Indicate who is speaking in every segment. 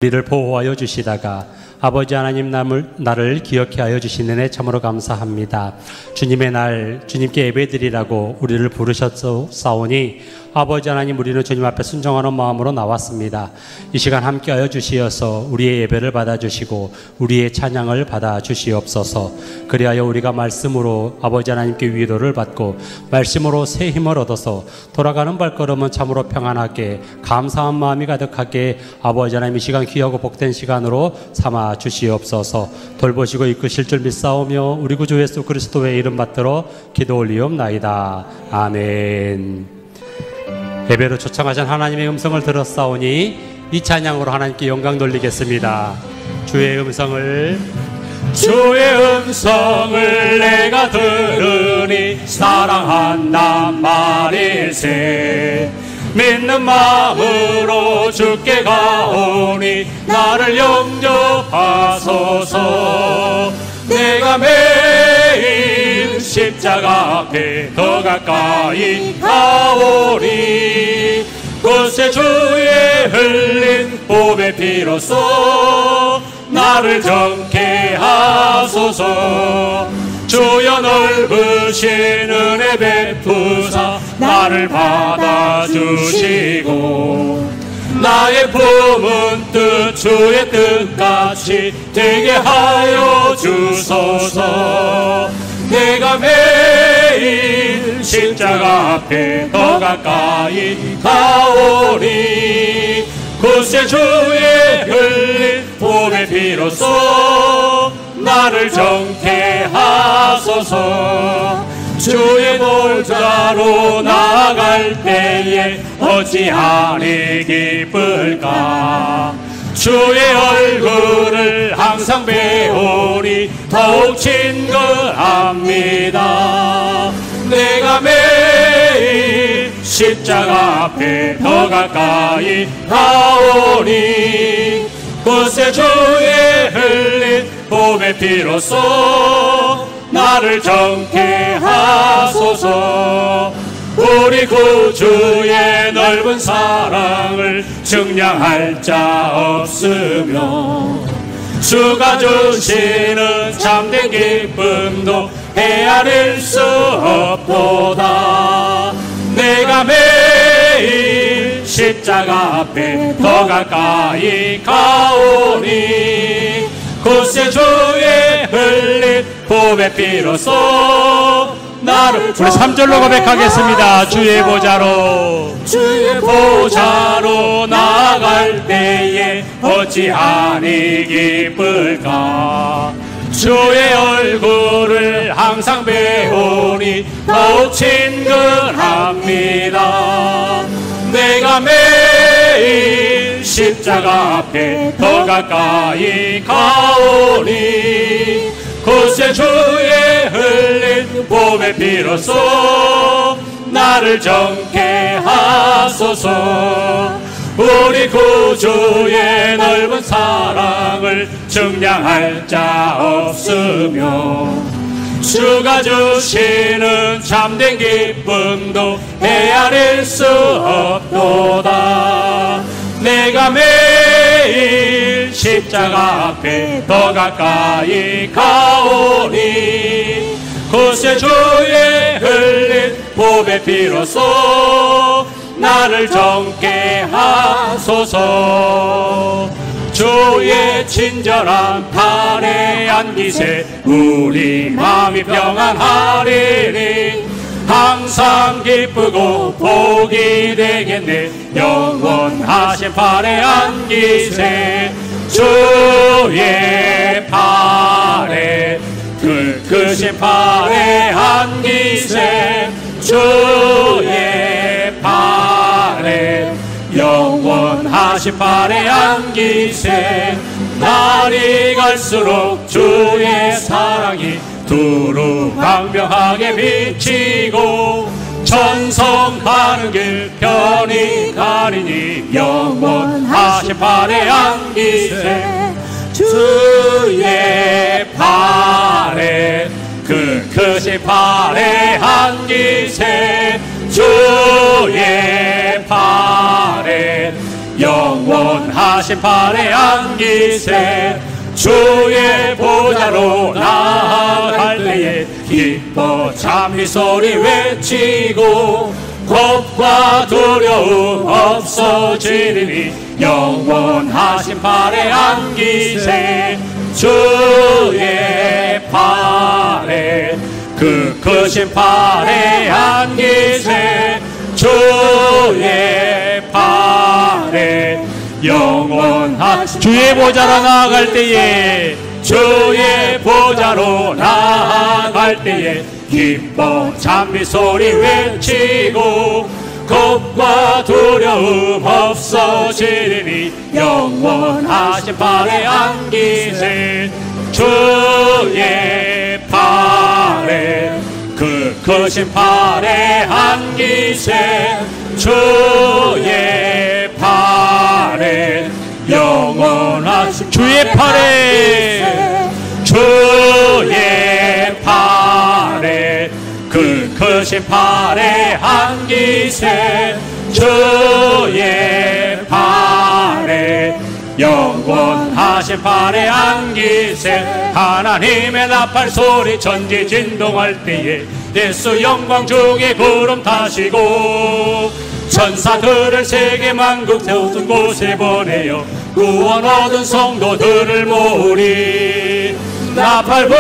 Speaker 1: 우리를 보호하여 주시다가 아버지 하나님 나를 기억해 하여 주신 은혜 참으로 감사합니다. 주님의 날 주님께 예배드리라고 우리를 부르셨사오니 아버지 하나님, 우리는 주님 앞에 순종하는 마음으로 나왔습니다. 이 시간 함께하여 주시어서 우리의 예배를 받아주시고 우리의 찬양을 받아주시옵소서. 그리하여 우리가 말씀으로 아버지 하나님께 위로를 받고 말씀으로 새 힘을 얻어서 돌아가는 발걸음은 참으로 평안하게 감사한 마음이 가득하게 아버지 하나님 이 시간 귀하고 복된 시간으로 삼아 주시옵소서. 돌보시고 이끄실 줄 믿사오며 우리 구주 예수 그리스도의 이름 받들어 기도 올리옵나이다. 아멘. 예배로 초청하신 하나님의 음성을 들었사오니 이 찬양으로 하나님께 영광 돌리겠습니다. 주의 음성을 내가 들으니 사랑한단 말일세. 믿는 마음으로 주께 가오니 나를 영접하소서. 내가 매일 십자가 앞에 더 가까이 가오니 그새 주의 흘린 보배 피로써 나를 정케 하소서. 주여 넓으신 은혜 베푸사 나를 받아주시고 나의 품은 뜻 주의 뜻같이 되게 하여 주소서. 내가 매일 십자가 앞에 더 가까이 가오니 그새 주의 흘린 보배 피로써 나를 정케 하소서. 주의 보좌로 나아갈 때에 어찌하리 기쁠까. 주의 얼굴을 항상 배우니 더욱 친근합니다. 내가 매일 십자가 앞에 더 가까이 가오니 그새 주의 흘린 보배 피로써 나를 정케 하소서. 우리 구주의 넓은 사랑을 증량할 자 없으며 주가 주시는 참된 기쁨도 헤아릴 수 없도다. 내가 매일 십자가 앞에 더 가까이 가오니 그새 주의 흘린 보배 피로써 나를 우리 3절로 고백하겠습니다. 주의 보좌로 나아갈 때에 어찌하니 기쁠까. 주의 얼굴을 항상 배우니 더욱 친근합니다. 내가 매일 십자가 앞에 더 가까이 가오니 그새 주의 흘린 보배 피로써 나를 정케 하소서. 우리 구주의 넓은 사랑을 증량할 자 없으며 주가 주시는 참된 기쁨도 헤아릴 수 없도다. 내가 매일 십자가 앞에 더 가까이 가오니 그새 주의 흘린 보배 피로써 나를 정케 하소서. 주의 친절한 팔에 안기세 우리 마음이 평안하리니 항상 기쁘고 복이 되겠네. 영원하신 팔에 안기세 주의 팔에 크신 팔에 안기세 주의 팔에 영원하신 팔에 안기세. 날이 갈수록 주의 사랑이 두루 광명하게 비치고 천성하는 길 편히 가리니 영원하신 팔에 안기세 주의 팔에 크신 팔에 안기세 주의 팔에 영원하신 팔에 안기세. 주의 보좌로 나아갈 때에 기뻐 찬미 소리 외치고 겁과 두려움 없어지리니 영원하신 팔에 안기세. 주의 팔에 그 크신 팔에 안기세. 주의 팔에 영원하신 주의 보좌로 나아갈 때에 주의 보좌로 나아갈 때에 기뻐 찬미 소리 외치고 겁과 두려움 없어지리니 영원하신 팔에 안기세. 주의 팔에 그 크신 팔에 안기세. 주의 팔에 영원하신 주의 팔에 주의 팔에 그 크신 팔에 안기세. 주의 팔에 영원하신 팔에 안기세. 하나님의 나팔 소리 천지 진동할 때에 예수 영광 중에 구름 타시고 천사들을 세계 만국 세우신 곳에 보내어 구원 얻은 성도들을 모으리. 나팔 불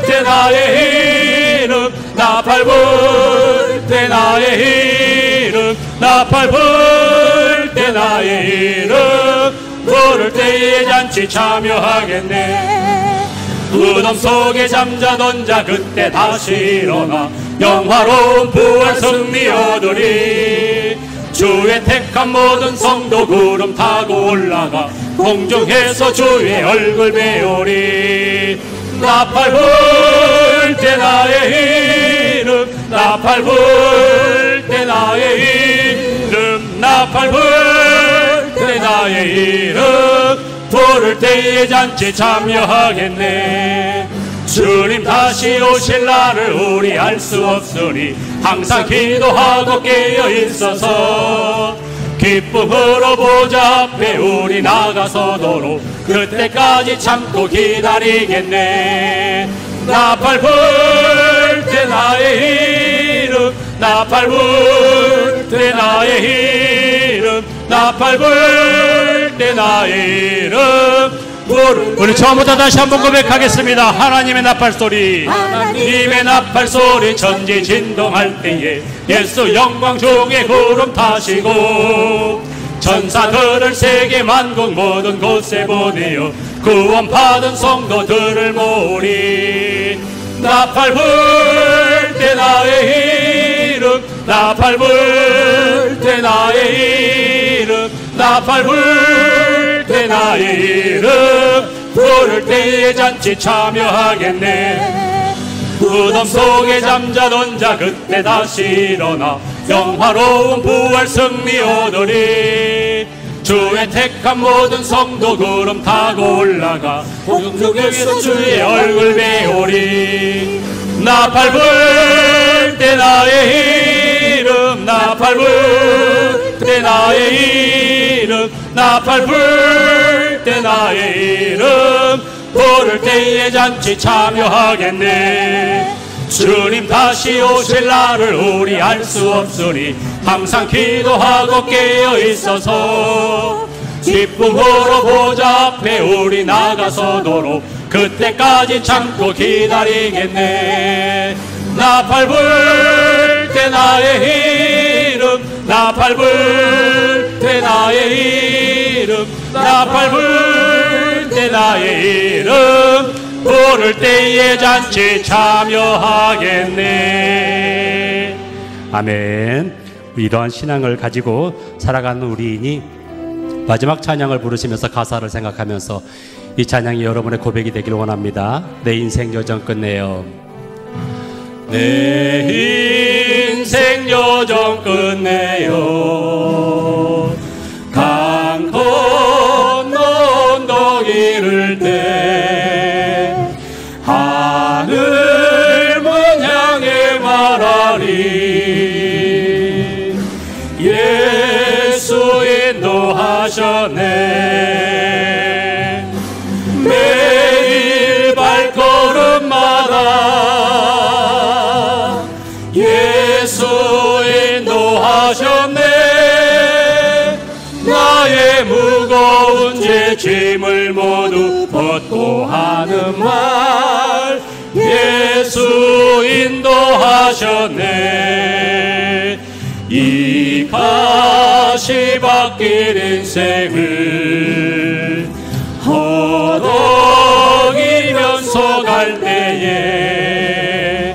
Speaker 1: 때 나의 이름 나팔 불 때 나의 이름 나팔 불 때 나의 이름 부를 때에 잔치 참여하겠네. 무덤 속에 잠자던 자 그때 다시 일어나 영화로운 부활 승리 얻으리. 주의 택한 모든 성도 구름 타고 올라가 공중에서 주의 얼굴 배우리. 나팔 불 때 나의 이름 나팔 불 때 나의 이름 나팔 불 때 나의 이름 부를 때에 잔치 참여하겠네. 주님 다시 오실 날을 우리 알 수 없으니 항상 기도하고 깨어 있어서 기쁨으로 보좌 앞에 우리 나가서도록 그때까지 참고 기다리겠네. 나팔 불 때 나의 이름 나팔 불 때 나의 이름 나팔 불 때 나의 이름 우리 처음부터 다시 한번 고백하겠습니다. 하나님의 나팔 소리 하나님의 나팔 소리 천지 진동할 때에 예수 영광 중에 구름 타시고 천사들을 세계 만국 모든 곳에 보내어 구원 받은 성도들을 모으리. 나팔 불 때 나의 이름 나팔 불 때 나의 이름 나팔 불 때 나의 이름 부를 때에 잔치 참여하겠네. 무덤 속에 잠자던 자 그때 다시 일어나 영화로운 부활 승리 얻으리. 주의 택한 모든 성도 구름 타고 올라가 공중에서 주의 얼굴 배우리. 나팔 불 때 나의 이름 나팔 불 때 나의 이름 나팔 불 때 나의 이름 부를 때에 잔치 참여하겠네. 주님 다시 오실 날을 우리 알 수 없으니 항상 기도하고 깨어 있어서 기쁨으로 보좌 앞에 우리 나가서도록 그때까지 참고 기다리겠네. 나팔 불 때 나의 이름 나팔 불 때 나의 이름 나팔 불 때 나의 이름 부를 때에 잔치 참여하겠네. 아멘. 이러한 신앙을 가지고 살아가는 우리인이 마지막 찬양을 부르시면서 가사를 생각하면서 이 찬양이 여러분의 고백이 되길 원합니다. 내 인생 여정 끝내요. 내 인생 여정 끝내요. 강 건너 언덕 이를 때 하늘 문 향해 말하리. 예수 인도
Speaker 2: 짐을 모두 벗고 하는 말 예수 인도하셨네. 이 가시밭길 인생을 허덕이면서 갈 때에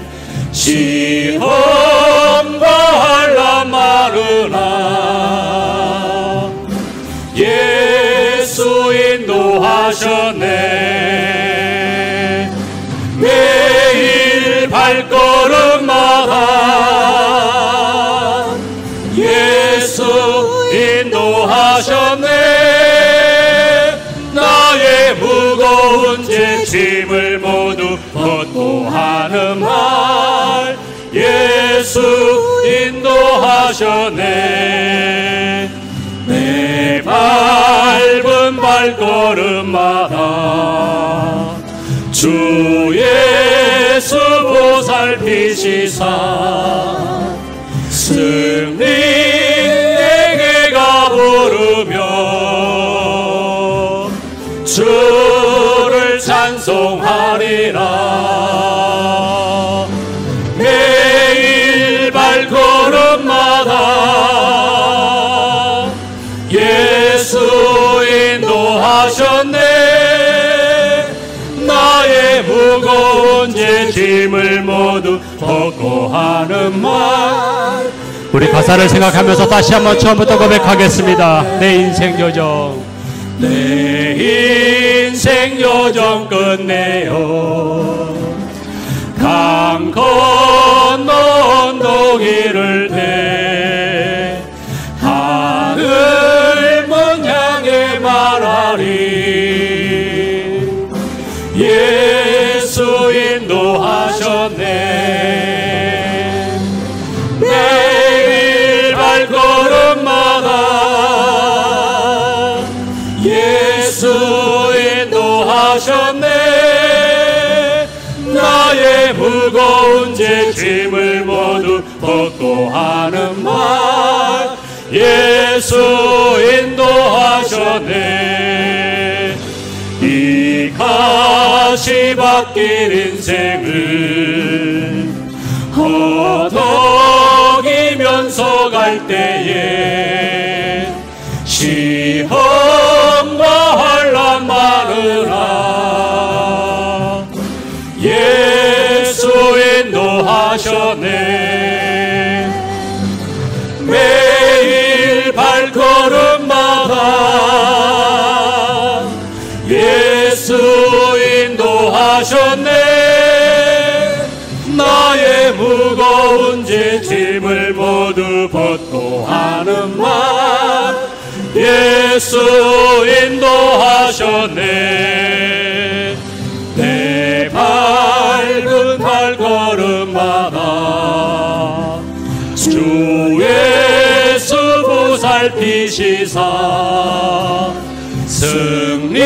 Speaker 2: 시험과 환난 많으나 예수 인도하셨네. 매일 발걸음마다 예수 인도하셨네. 나의 무거운 짐을 모두 벗고 하는 말 예수 인도하셨네. 내 밟은 발걸음마다 주 예수 보살피시사 승리에게 가부르며 주를 찬송하리라. 매일 발걸음마다 예수 인도하셨네. 나의 무거운 짐을 모두 벗고 하는 말.
Speaker 1: 우리 가사를 생각하면서 다시 한번 처음부터 고백하겠습니다. 내 인생 요정,
Speaker 2: 내 인생 요정 끝내어 강 건너 언덕 이를 때 하늘 먼 향해 말하리. 예수 인도하셨네. 매일 발걸음마다 예수 인도하셨네. 나의 무거운 짐을 모두 벗고 하는 말 예수 인도하셨네. 이 가시밭길 인생을 허덕이면서 갈 때에 시험과 환난 많으나 예수 인도하셨네. 매일 발걸음마다 예수 인도하셨네. 나의 무거운 짐을 모두 벗고 하는 말 예수 인도하셨네. 내 밟은 발걸음마다 주 예수 보살피시사 승리에게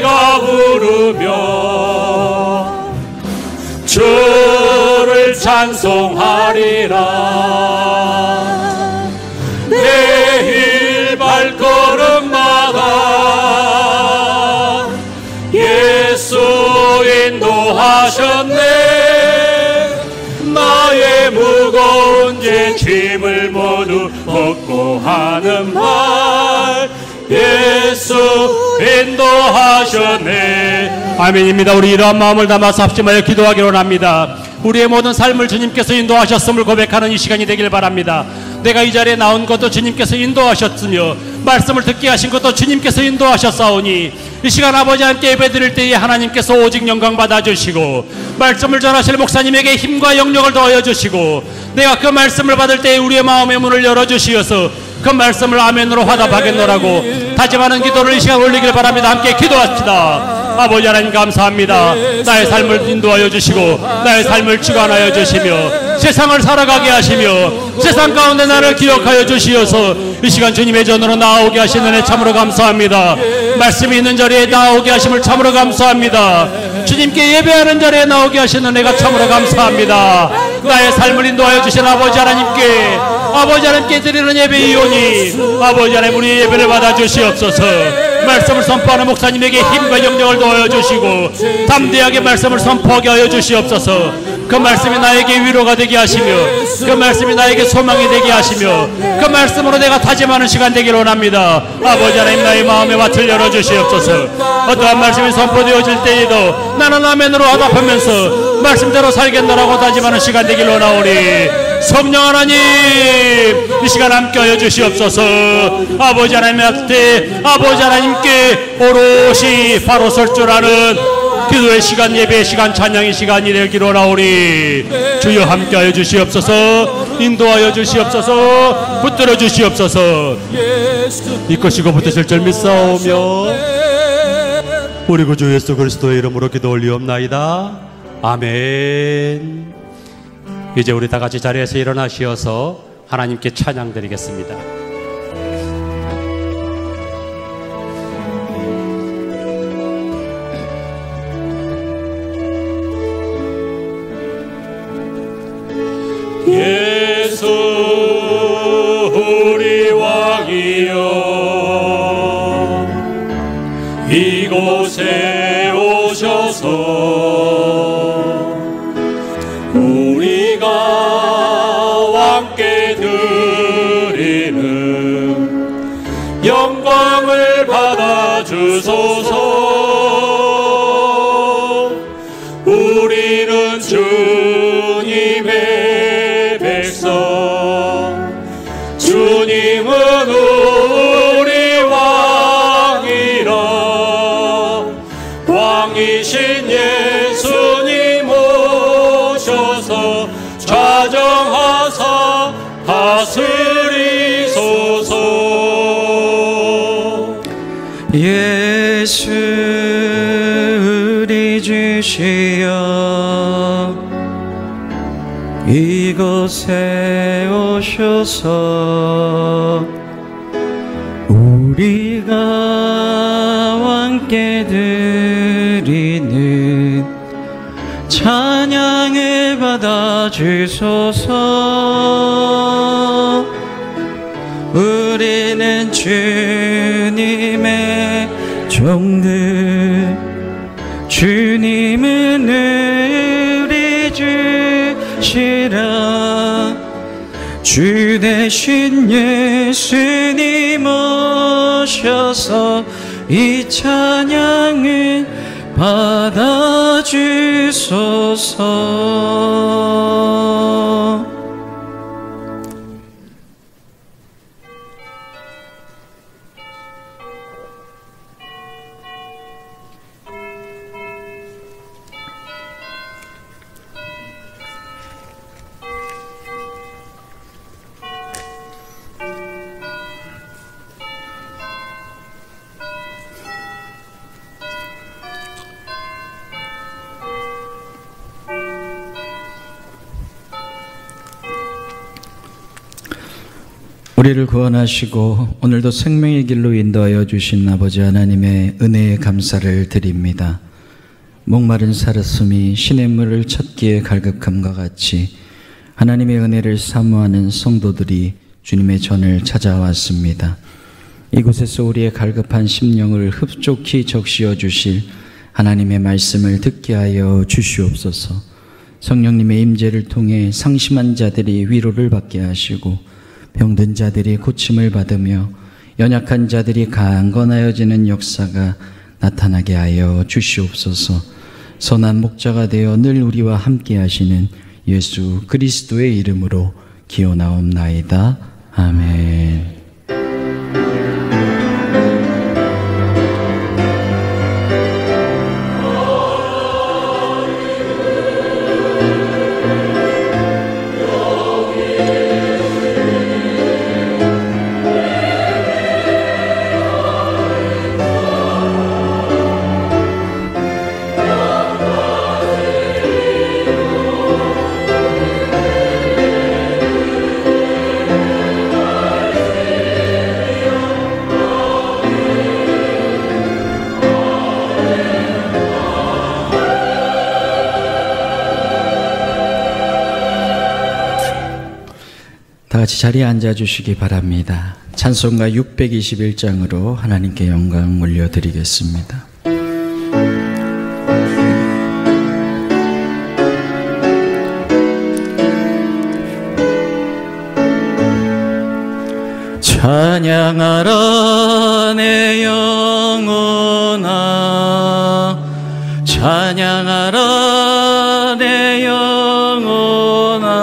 Speaker 2: 가부르며 주를 찬송하리라. 매일 발걸음마다 예수 인도하셨네. 나의 무거운 짐을 모두 벗고 하는 말 예수 인도하셨네.
Speaker 1: 아멘입니다. 우리 이러한 마음을 담아서 합심하여 기도하기로 합니다. 우리의 모든 삶을 주님께서 인도하셨음을 고백하는 이 시간이 되길 바랍니다. 내가 이 자리에 나온 것도 주님께서 인도하셨으며 말씀을 듣게 하신 것도 주님께서 인도하셨사오니 이 시간 아버지 함께 예배드릴 때에 하나님께서 오직 영광 받아주시고 말씀을 전하실 목사님에게 힘과 영력을 더하여 주시고 내가 그 말씀을 받을 때에 우리의 마음의 문을 열어주시어서 그 말씀을 아멘으로 화답하겠노라고 다짐하는 기도를 이 시간 올리길 바랍니다. 함께 기도합시다. 아버지 하나님 감사합니다. 나의 삶을 인도하여 주시고 나의 삶을 주관하여 주시며 세상을 살아가게 하시며 세상 가운데 나를 기억하여 주시어서 이 시간 주님의 전으로 나오게 하시는 애 참으로 감사합니다. 말씀이 있는 자리에 나오게 하심을 참으로 감사합니다. 주님께 예배하는 자리에 나오게 하시는 애가 참으로 감사합니다. 나의 삶을 인도하여 주신 아버지 하나님께 아버지 하나님께 드리는 예배이오니 아버지 하나님 우리 예배를 받아주시옵소서. 말씀을 선포하는 목사님에게 힘과 영력을 더하여 주시고 담대하게 말씀을 선포하게 하여 주시옵소서. 그 말씀이 나에게 위로가 되게 하시며 그 말씀이 나에게 소망이 되게 하시며 그 말씀으로 내가 다짐하는 시간 되기를 원합니다. 아버지 하나님 나의 마음의 밭을 열어주시옵소서. 어떠한 말씀이 선포되어질 때에도 나는 아멘으로 화답하면서 말씀대로 살겠노라고 다짐하는 시간 되기를 원하오니 성령 하나님 이 시간 함께하여 주시옵소서. 아버지 하나님한테 아버지 하나님께 오롯이 바로 설 줄 아는 기도의 시간, 예배의 시간, 찬양의 시간이 되기를 원하오니 주여 함께하여 주시옵소서. 인도하여 주시옵소서. 붙들어 주시옵소서. 이것이고 붙으실 줄 믿사오며 우리 구주 예수 그리스도의 이름으로 기도 올리옵나이다. 아멘. 이제 우리 다 같이 자리에서 일어나시어서 하나님께 찬양 드리겠습니다.
Speaker 2: 예수 우리 왕이여 이곳에 오셔서 우리가 왕께 드리는 영광을 받아주소서. 우리는 주님의 백성, 주님은 우리 왕이라. 왕이신 예수님 오셔서 좌정하사 다스리소서.
Speaker 3: 예수 우리 주시여 이곳에 오셔서 우리가 왕께 드리는 찬양을 받아주소서. 우리는 주님의 종들, 주님은 우리 주시라. 주 대신 예수님 오셔서 이 찬양을 받아주소서. 우리를 구원하시고 오늘도 생명의 길로 인도하여 주신 아버지 하나님의 은혜에 감사를 드립니다. 목마른 사슴이 시냇물을 찾기에 갈급함과 같이 하나님의 은혜를 사모하는 성도들이 주님의 전을 찾아왔습니다. 이곳에서 우리의 갈급한 심령을 흡족히 적시어 주실 하나님의 말씀을 듣게 하여 주시옵소서. 성령님의 임재를 통해 상심한 자들이 위로를 받게 하시고 병든 자들이 고침을 받으며 연약한 자들이 강건하여지는 역사가 나타나게 하여 주시옵소서. 선한 목자가 되어 늘 우리와 함께 하시는 예수 그리스도의 이름으로 기원하옵나이다. 아멘. 같이 자리에 앉아주시기 바랍니다. 찬송가 621장으로 하나님께 영광 올려드리겠습니다. 찬양하라 내 영혼아, 찬양하라 내 영혼아,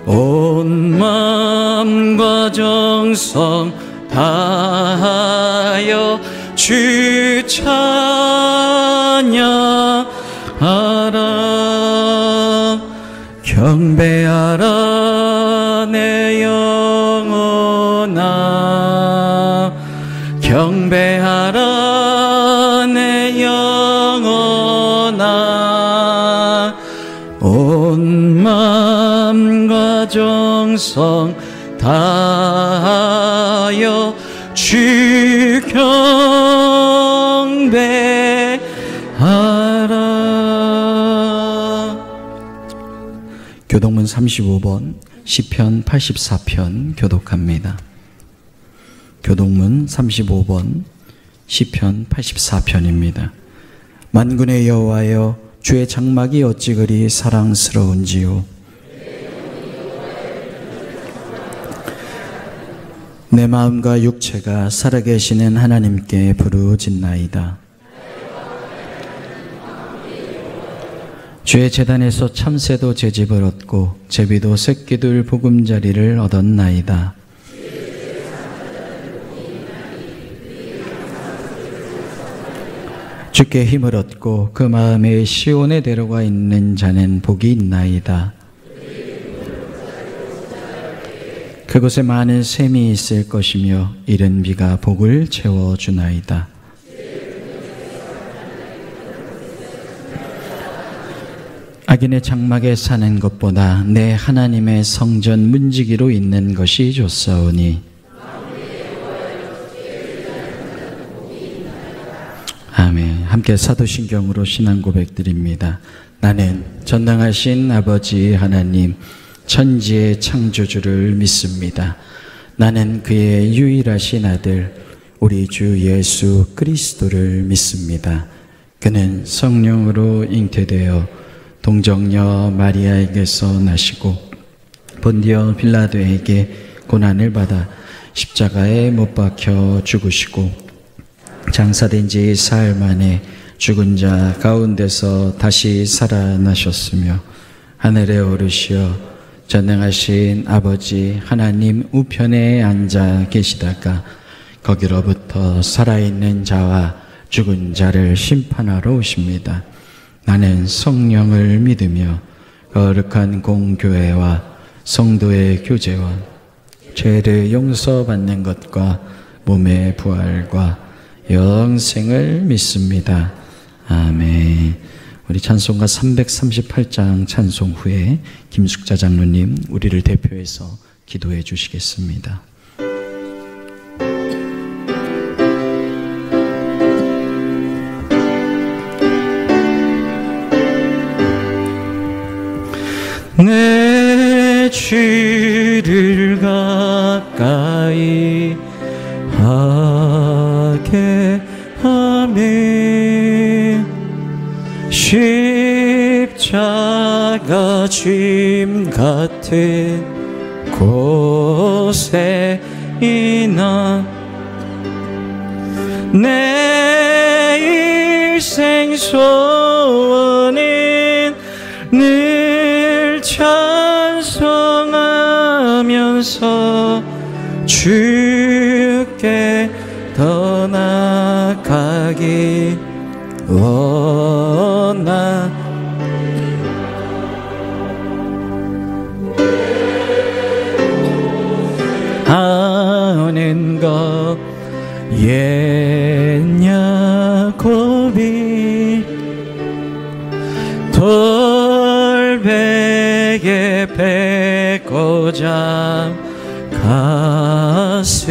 Speaker 3: 온 마음과 정성 다하여 주 찬양하라. 경배하라 내 영혼아, 경배하라 내 영혼아, 온 마음과 정성 다하여 주 경배하라. 교동문 35번 시편 84편 교독합니다. 교동문 35번 시편 84편입니다. 만군의 여호와여, 주의 장막이 어찌 그리 사랑스러운지요. 내 마음과 육체가 살아계시는 하나님께 부르짖나이다. 주의 제단에서 참새도 제집을 얻고 제비도 새끼들 보금자리를 얻었나이다. 주께 힘을 얻고 그 마음에 시온에 데려가 있는 자는 복이 있나이다. 그곳에 많은 샘이 있을 것이며 이른 비가 복을 채워주나이다. 악인의 장막에 사는 것보다 내 하나님의 성전 문지기로 있는 것이 좋사오니. 아멘. 함께 사도신경으로 신앙 고백드립니다. 나는 전능하신 아버지 하나님 천지의 창조주를 믿습니다. 나는 그의 유일하신 아들 우리 주 예수 그리스도를 믿습니다. 그는 성령으로 잉태되어 동정녀 마리아에게서 나시고 본디오 빌라도에게 고난을 받아 십자가에 못 박혀 죽으시고 장사된 지 사흘 만에 죽은 자 가운데서 다시 살아나셨으며 하늘에 오르시어 전능하신 아버지 하나님 우편에 앉아 계시다가 거기로부터 살아있는 자와 죽은 자를 심판하러 오십니다. 나는 성령을 믿으며 거룩한 공교회와 성도의 교제와 죄를 용서받는 것과 몸의 부활과 영생을 믿습니다. 아멘. 우리 찬송가 338장 찬송 후에 김숙자 장로님 우리를 대표해서 기도해 주시겠습니다. 내 죄를 가까이 하게 하며 십자가 짐 같은 곳에 있나 내 일생 소원은 늘 찬송하면서 주께 더 나아가기 원하는 것 옛 야곱이 돌베개 베고자 갔습니다.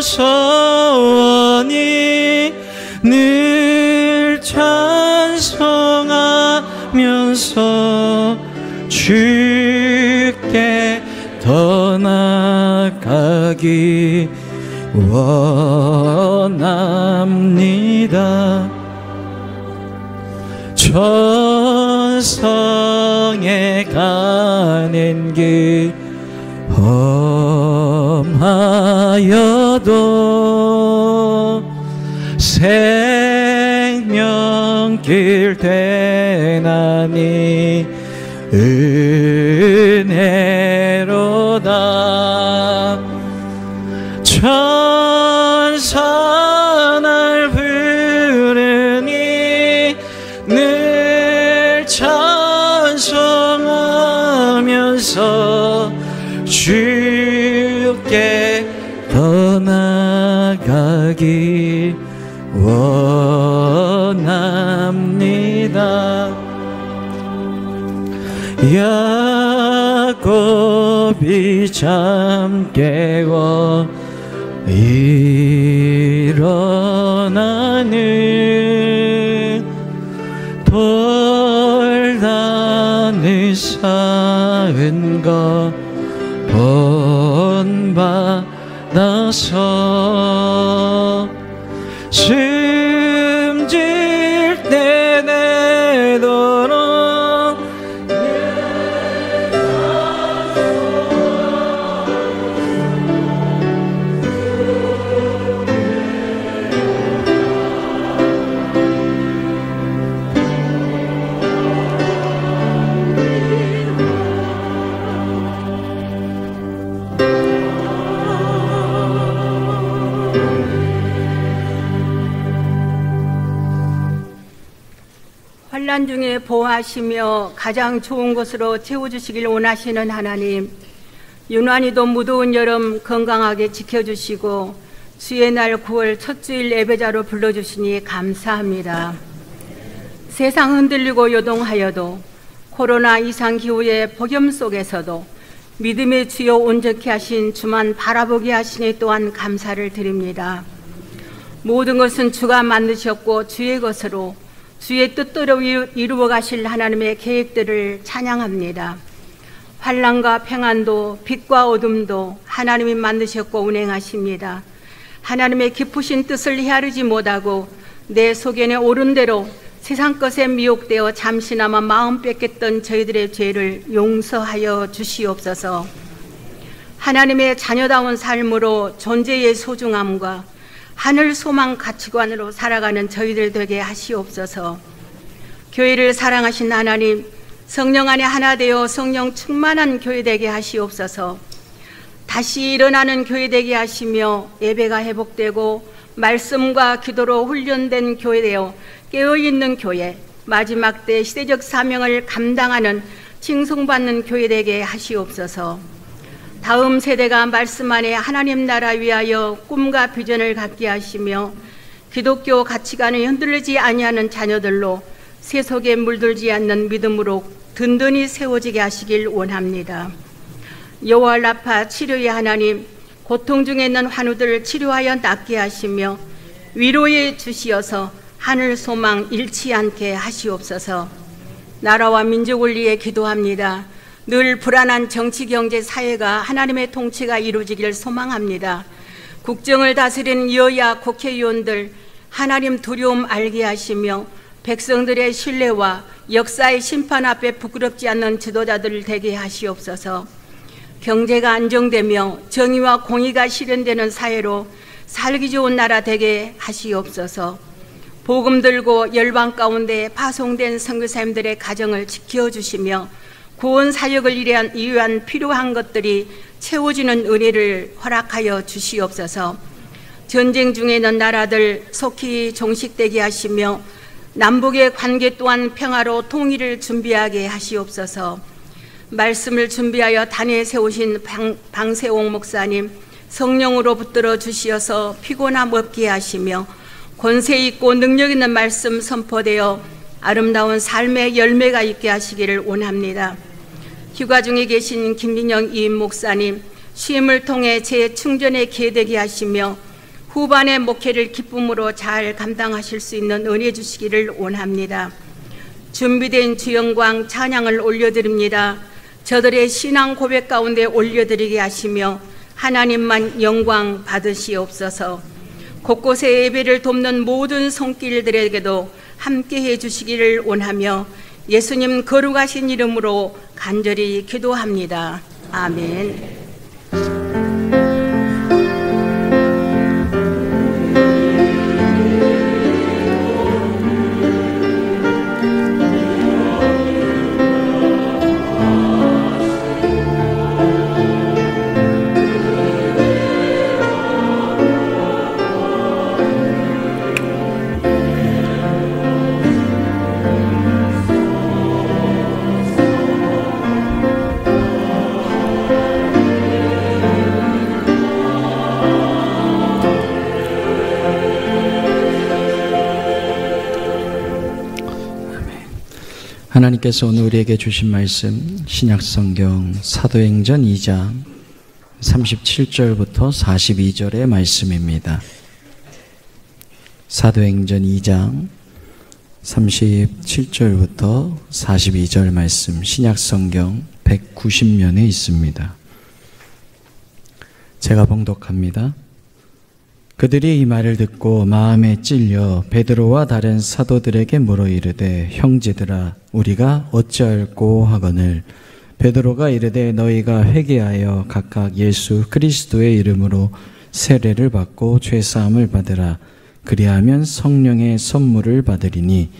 Speaker 3: 소원이 늘 찬송하면서 더 나아가기 원합니다. 천성에 가는 길 험하여도 생명길 되나니 은혜로다. 천사 날 부르니 늘 찬송하면서 주께 더 나아가기 원합니다. 야곱이 잠 깨워 일어나는 돌단을 쌓은 것 본받아서 숨질 때 내도록
Speaker 4: 환난 중에 보호하시며 가장 좋은 곳으로 채워주시길 원하시는 하나님, 유난히도 무더운 여름 건강하게 지켜주시고 주의 날 9월 첫 주일 예배자로 불러주시니 감사합니다. 세상 흔들리고 요동하여도 코로나 이상 기후의 폭염 속에서도 믿음의 주여 온전케 하신 주만 바라보게 하시니 또한 감사를 드립니다. 모든 것은 주가 만드셨고 주의 것으로 주의 뜻대로 이루어 가실 하나님의 계획들을 찬양합니다. 환난과 평안도 빛과 어둠도 하나님이 만드셨고 운행하십니다. 하나님의 깊으신 뜻을 헤아리지 못하고 내 소견에 오른 대로 세상 것에 미혹되어 잠시나마 마음 뺏겼던 저희들의 죄를 용서하여 주시옵소서. 하나님의 자녀다운 삶으로 존재의 소중함과 하늘 소망 가치관으로 살아가는 저희들 되게 하시옵소서. 교회를 사랑하신 하나님, 성령 안에 하나 되어 성령 충만한 교회 되게 하시옵소서. 다시 일어나는 교회 되게 하시며 예배가 회복되고 말씀과 기도로 훈련된 교회 되어 깨어있는 교회, 마지막 때 시대적 사명을 감당하는 칭송받는 교회 되게 하시옵소서. 다음 세대가 말씀 안에 하나님 나라 위하여 꿈과 비전을 갖게 하시며 기독교 가치관을 흔들리지 아니하는 자녀들로 세속에 물들지 않는 믿음으로 든든히 세워지게 하시길 원합니다. 여호와 라파 치료의 하나님, 고통 중에 있는 환우들을 치료하여 낫게 하시며 위로의 주시어서 하늘 소망 잃지 않게 하시옵소서. 나라와 민족을 위해 기도합니다. 늘 불안한 정치, 경제, 사회가 하나님의 통치가 이루어지기를 소망합니다. 국정을 다스리는 여야 국회의원들 하나님 두려움 알게 하시며 백성들의 신뢰와 역사의 심판 앞에 부끄럽지 않는 지도자들을 되게 하시옵소서. 경제가 안정되며 정의와 공의가 실현되는 사회로 살기 좋은 나라 되게 하시옵소서. 복음 들고 열방 가운데 파송된 선교사님들의 가정을 지켜주시며 구원 사역을 위한 필요한 것들이 채워지는 은혜를 허락하여 주시옵소서. 전쟁 중에 있는 나라들 속히 종식되게 하시며 남북의 관계 또한 평화로 통일을 준비하게 하시옵소서. 말씀을 준비하여 단에 세우신 방세옥 목사님 성령으로 붙들어 주시어서 피곤함 없게 하시며 권세 있고 능력 있는 말씀 선포되어 아름다운 삶의 열매가 있게 하시기를 원합니다. 휴가 중에 계신 김민영 이임 목사님 쉼을 통해 재충전의 기회 되게 하시며 후반의 목회를 기쁨으로 잘 감당하실 수 있는 은혜 주시기를 원합니다. 준비된 주영광 찬양을 올려드립니다. 저들의 신앙 고백 가운데 올려드리게 하시며 하나님만 영광 받으시옵소서. 곳곳에 예배를 돕는 모든 손길들에게도 함께해 주시기를 원하며 예수님 거룩하신 이름으로 간절히 기도합니다. 아멘.
Speaker 3: 하나님께서 오늘 우리에게 주신 말씀 신약성경 사도행전 2장 37절부터 42절의 말씀입니다. 사도행전 2장 37절부터 42절 말씀 신약성경 190면에 있습니다. 제가 봉독합니다. 그들이 이 말을 듣고 마음에 찔려 베드로와 다른 사도들에게 물어 이르되 형제들아 우리가 어찌할꼬 하거늘 베드로가 이르되 너희가 회개하여 각각 예수 그리스도의 이름으로 세례를 받고 죄사함을 받으라. 그리하면 성령의 선물을 받으리니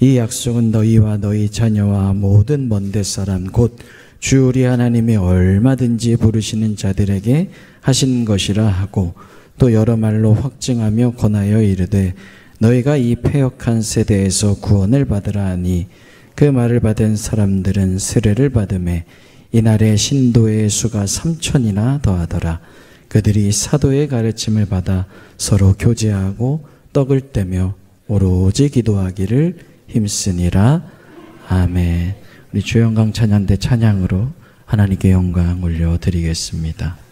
Speaker 3: 이 약속은 너희와 너희 자녀와 모든 먼데 사람 곧 주 우리 하나님이 얼마든지 부르시는 자들에게 하신 것이라 하고 또 여러 말로 확증하며 권하여 이르되 너희가 이 패역한 세대에서 구원을 받으라 하니 그 말을 받은 사람들은 세례를 받음에 이날에 신도의 수가 3,000이나 더하더라. 그들이 사도의 가르침을 받아 서로 교제하고 떡을 떼며 오로지 기도하기를 힘쓰니라. 아멘. 우리 주영강 찬양대 찬양으로 하나님께 영광 올려드리겠습니다.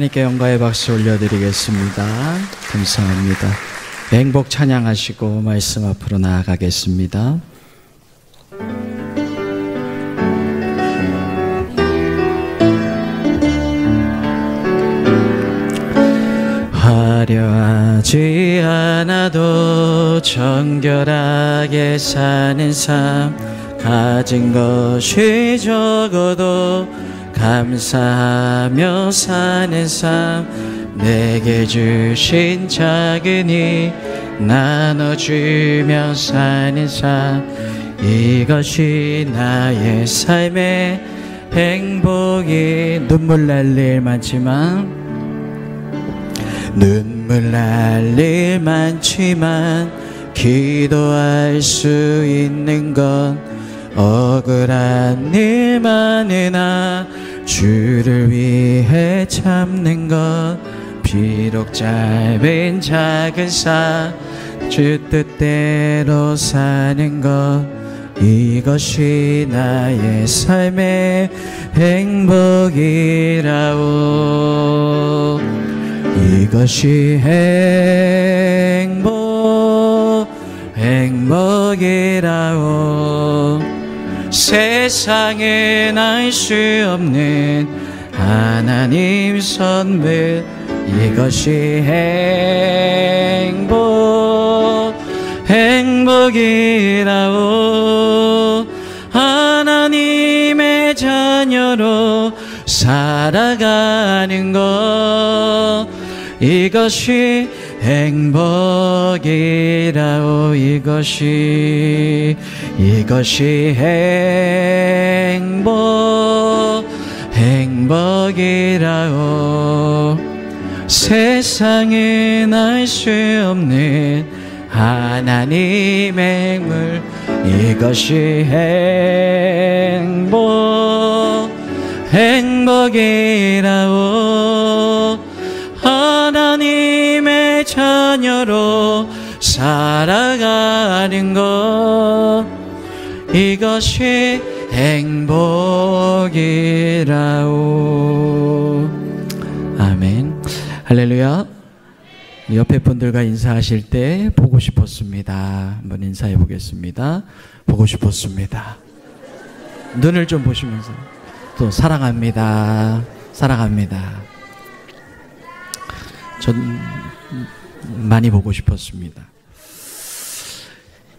Speaker 3: 하나님께 영광의 박수 올려드리겠습니다. 감사합니다. 행복 찬양하시고 말씀 앞으로 나아가겠습니다. 화려하지 않아도 정결하게 사는 삶, 가진 것이 적어도 감사하며 사는 삶, 내게 주신 작은 일 나눠주며 사는 삶, 이것이 나의 삶의 행복이. 눈물 날 일 많지만 기도할 수 있는 건 억울한 일 많으나 주를 위해 참는 것, 비록 짧은 작은 삶 주 뜻대로 사는 것, 이것이 나의 삶의 행복이라오. 이것이 행복이라오. 세상에 알 수 없는 하나님 선물, 이것이 행복이라오. 하나님의 자녀로 살아가는 것, 이것이 행복이라오. 이것이 행복이라오. 세상에 알 수 없는 하나님의 행물, 이것이 행복이라오. 하나님의 자녀로 살아가는 것, 이것이 행복이라오. 아멘. 할렐루야. 옆에 분들과 인사하실 때 보고 싶었습니다. 한번 인사해 보겠습니다. 보고 싶었습니다. 눈을 좀 보시면서 또 사랑합니다. 사랑합니다. 전 많이 보고 싶었습니다.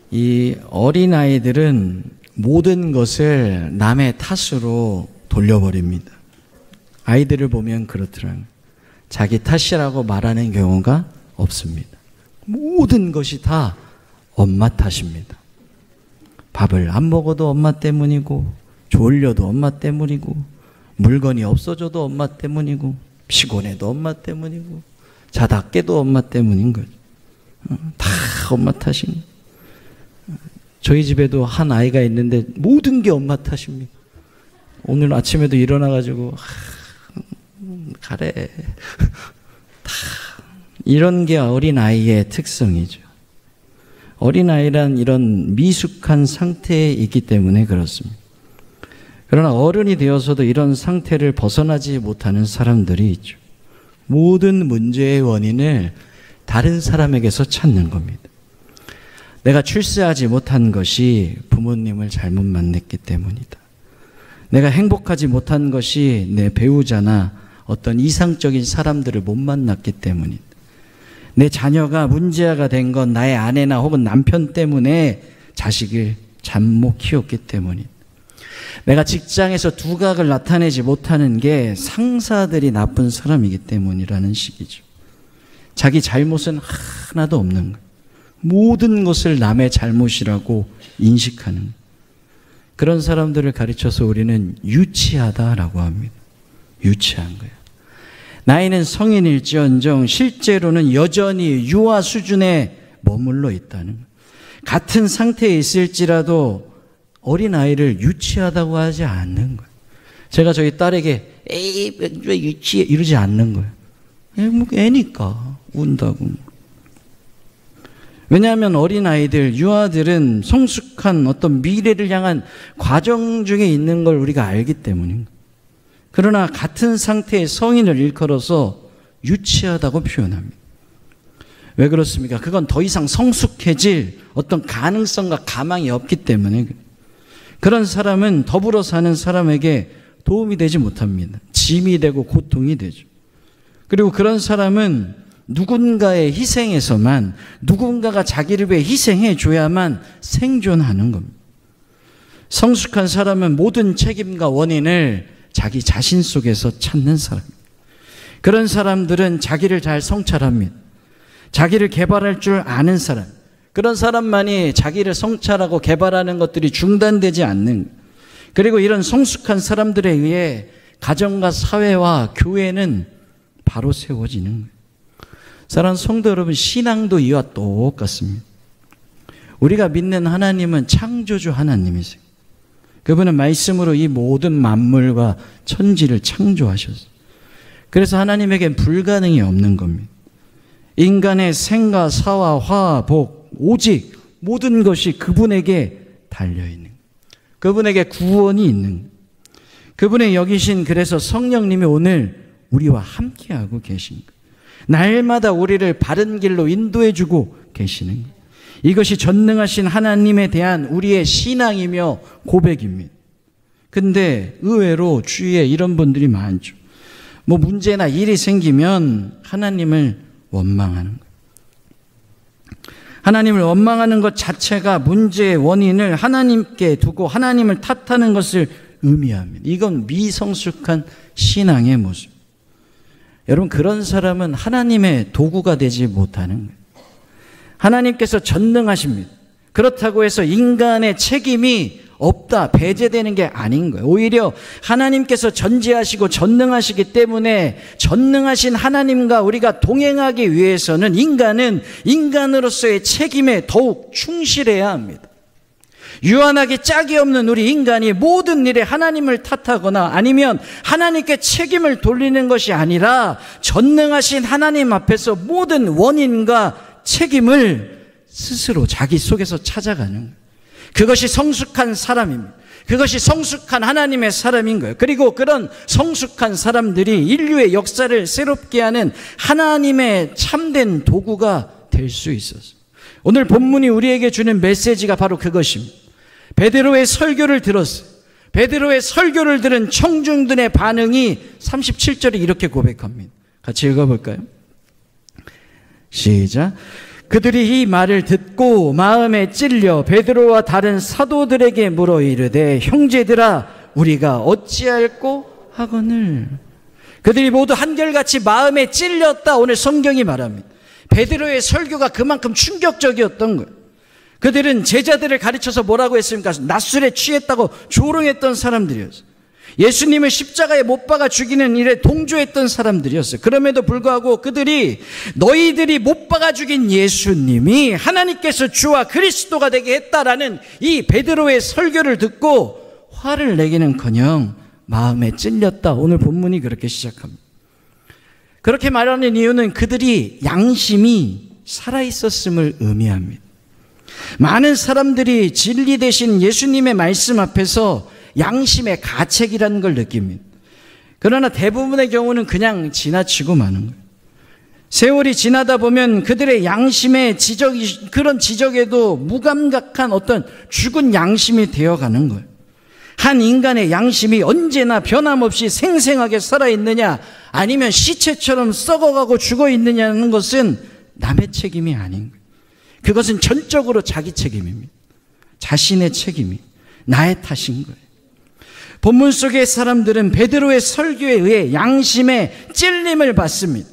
Speaker 3: 이 어린아이들은 모든 것을 남의 탓으로 돌려버립니다. 아이들을 보면 그렇더라고요. 자기 탓이라고 말하는 경우가 없습니다. 모든 것이 다 엄마 탓입니다. 밥을 안 먹어도 엄마 때문이고, 졸려도 엄마 때문이고, 물건이 없어져도 엄마 때문이고, 피곤해도 엄마 때문이고, 자다 깨도 엄마 때문인 거죠. 다 엄마 탓입니다. 저희 집에도 한 아이가 있는데 모든 게 엄마 탓입니다. 오늘 아침에도 일어나가지고 가래. 다 이런 게 어린아이의 특성이죠. 어린아이란 이런 미숙한 상태에 있기 때문에 그렇습니다. 그러나 어른이 되어서도 이런 상태를 벗어나지 못하는 사람들이 있죠. 모든 문제의 원인을 다른 사람에게서 찾는 겁니다. 내가 출세하지 못한 것이 부모님을 잘못 만났기 때문이다. 내가 행복하지 못한 것이 내 배우자나 어떤 이상적인 사람들을 못 만났기 때문이다. 내 자녀가 문제아가 된 건 나의 아내나 혹은 남편 때문에 자식을 잘못 키웠기 때문이다. 내가 직장에서 두각을 나타내지 못하는 게 상사들이 나쁜 사람이기 때문이라는 식이죠. 자기 잘못은 하나도 없는 거예요. 모든 것을 남의 잘못이라고 인식하는 거예요. 그런 사람들을 가르쳐서 우리는 유치하다라고 합니다. 유치한 거예요. 나이는 성인일지언정 실제로는 여전히 유아 수준에 머물러 있다는 거예요. 같은 상태에 있을지라도 어린아이를 유치하다고 하지 않는 거예요. 제가 저희 딸에게 에이 왜 유치해 이러지 않는 거예요. 애니까 운다고. 왜냐하면 어린아이들, 유아들은 성숙한 어떤 미래를 향한 과정 중에 있는 걸 우리가 알기 때문인 거예요. 그러나 같은 상태의 성인을 일컬어서 유치하다고 표현합니다. 왜 그렇습니까? 그건 더 이상 성숙해질 어떤 가능성과 가망이 없기 때문에 그런 사람은 더불어 사는 사람에게 도움이 되지 못합니다. 짐이 되고 고통이 되죠. 그리고 그런 사람은 누군가의 희생에서만, 누군가가 자기를 위해 희생해 줘야만 생존하는 겁니다. 성숙한 사람은 모든 책임과 원인을 자기 자신 속에서 찾는 사람입니다. 그런 사람들은 자기를 잘 성찰합니다. 자기를 개발할 줄 아는 사람, 그런 사람만이 자기를 성찰하고 개발하는 것들이 중단되지 않는 거예요. 그리고 이런 성숙한 사람들에 의해 가정과 사회와 교회는 바로 세워지는 거예요. 사랑하는 성도 여러분, 신앙도 이와 똑같습니다. 우리가 믿는 하나님은 창조주 하나님이세요. 그분은 말씀으로 이 모든 만물과 천지를 창조하셨어요. 그래서 하나님에겐 불가능이 없는 겁니다. 인간의 생과 사와 화, 복, 오직 모든 것이 그분에게 달려있는 거예요. 그분에게 구원이 있는 거예요. 그분의 여기신 그래서 성령님이 오늘 우리와 함께하고 계신 거예요. 날마다 우리를 바른 길로 인도해주고 계시는 거예요. 이것이 전능하신 하나님에 대한 우리의 신앙이며 고백입니다. 근데 의외로 주위에 이런 분들이 많죠. 뭐 문제나 일이 생기면 하나님을 원망하는 거예요. 하나님을 원망하는 것 자체가 문제의 원인을 하나님께 두고 하나님을 탓하는 것을 의미합니다. 이건 미성숙한 신앙의 모습. 여러분, 그런 사람은 하나님의 도구가 되지 못하는 거예요. 하나님께서 전능하십니다. 그렇다고 해서 인간의 책임이 없다, 배제되는 게 아닌 거예요. 오히려 하나님께서 전지하시고 전능하시기 때문에 전능하신 하나님과 우리가 동행하기 위해서는 인간은 인간으로서의 책임에 더욱 충실해야 합니다. 유한하기 짝이 없는 우리 인간이 모든 일에 하나님을 탓하거나 아니면 하나님께 책임을 돌리는 것이 아니라 전능하신 하나님 앞에서 모든 원인과 책임을 스스로 자기 속에서 찾아가는 거예요. 그것이 성숙한 사람입니다. 그것이 성숙한 하나님의 사람인 거예요. 그리고 그런 성숙한 사람들이 인류의 역사를 새롭게 하는 하나님의 참된 도구가 될 수 있어서 오늘 본문이 우리에게 주는 메시지가 바로 그것입니다. 베드로의 설교를 들었어요. 베드로의 설교를 들은 청중들의 반응이 37절에 이렇게 고백합니다. 같이 읽어볼까요? 시작. 그들이 이 말을 듣고 마음에 찔려 베드로와 다른 사도들에게 물어 이르되 형제들아 우리가 어찌할꼬 하거늘. 그들이 모두 한결같이 마음에 찔렸다. 오늘 성경이 말합니다. 베드로의 설교가 그만큼 충격적이었던 거예요. 그들은 제자들을 가르쳐서 뭐라고 했습니까? 낮술에 취했다고 조롱했던 사람들이었어요. 예수님을 십자가에 못 박아 죽이는 일에 동조했던 사람들이었어요. 그럼에도 불구하고 그들이 너희들이 못 박아 죽인 예수님이 하나님께서 주와 그리스도가 되게 했다라는 이 베드로의 설교를 듣고 화를 내기는커녕 마음에 찔렸다. 오늘 본문이 그렇게 시작합니다. 그렇게 말하는 이유는 그들이 양심이 살아있었음을 의미합니다. 많은 사람들이 진리 대신 예수님의 말씀 앞에서 양심의 가책이라는 걸 느낍니다. 그러나 대부분의 경우는 그냥 지나치고 마는 거예요. 세월이 지나다 보면 그들의 양심의 그런 지적에도 무감각한 어떤 죽은 양심이 되어가는 거예요. 한 인간의 양심이 언제나 변함없이 생생하게 살아있느냐 아니면 시체처럼 썩어가고 죽어있느냐는 것은 남의 책임이 아닌 거예요. 그것은 전적으로 자기 책임입니다. 자신의 책임이 나의 탓인 거예요. 본문 속의 사람들은 베드로의 설교에 의해 양심의 찔림을 받습니다.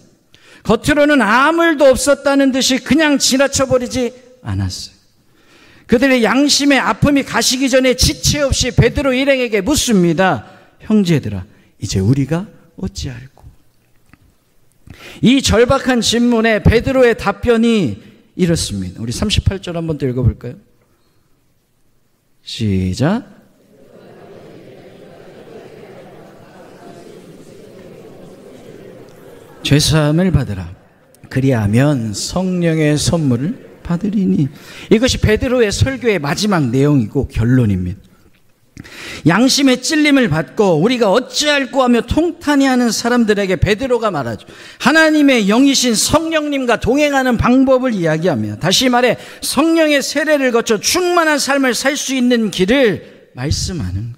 Speaker 3: 겉으로는 아무 일도 없었다는 듯이 그냥 지나쳐버리지 않았어요. 그들의 양심의 아픔이 가시기 전에 지체 없이 베드로 일행에게 묻습니다. 형제들아 이제 우리가 어찌할꼬. 이 절박한 질문에 베드로의 답변이 이렇습니다. 우리 38절 한번 더 읽어볼까요? 시작. 죄사함을 받으라. 그리하면 성령의 선물을 받으리니. 이것이 베드로의 설교의 마지막 내용이고 결론입니다. 양심의 찔림을 받고 우리가 어찌할꼬 하며 통탄히 하는 사람들에게 베드로가 말하죠. 하나님의 영이신 성령님과 동행하는 방법을 이야기합니다. 다시 말해 성령의 세례를 거쳐 충만한 삶을 살 수 있는 길을 말씀하는 거예요.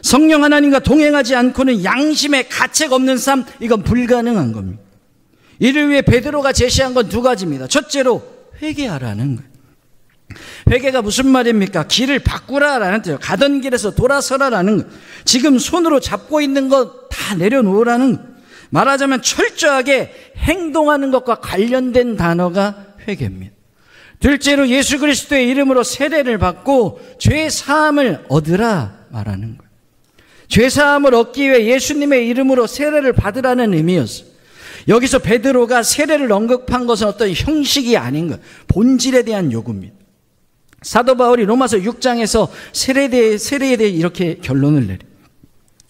Speaker 3: 성령 하나님과 동행하지 않고는 양심의 가책 없는 삶, 이건 불가능한 겁니다. 이를 위해 베드로가 제시한 건 두 가지입니다. 첫째로 회개하라는 거예요. 회개가 무슨 말입니까? 길을 바꾸라라는 뜻이에요. 가던 길에서 돌아서라라는 거예요. 지금 손으로 잡고 있는 것 다 내려놓으라는 거예요. 말하자면 철저하게 행동하는 것과 관련된 단어가 회개입니다. 둘째로 예수 그리스도의 이름으로 세례를 받고 죄 사함을 얻으라 말하는 거예요. 죄 사함을 얻기 위해 예수님의 이름으로 세례를 받으라는 의미였어요. 여기서 베드로가 세례를 언급한 것은 어떤 형식이 아닌 것, 본질에 대한 요구입니다. 사도 바울이 로마서 6장에서 세례에 대해 이렇게 결론을 내려.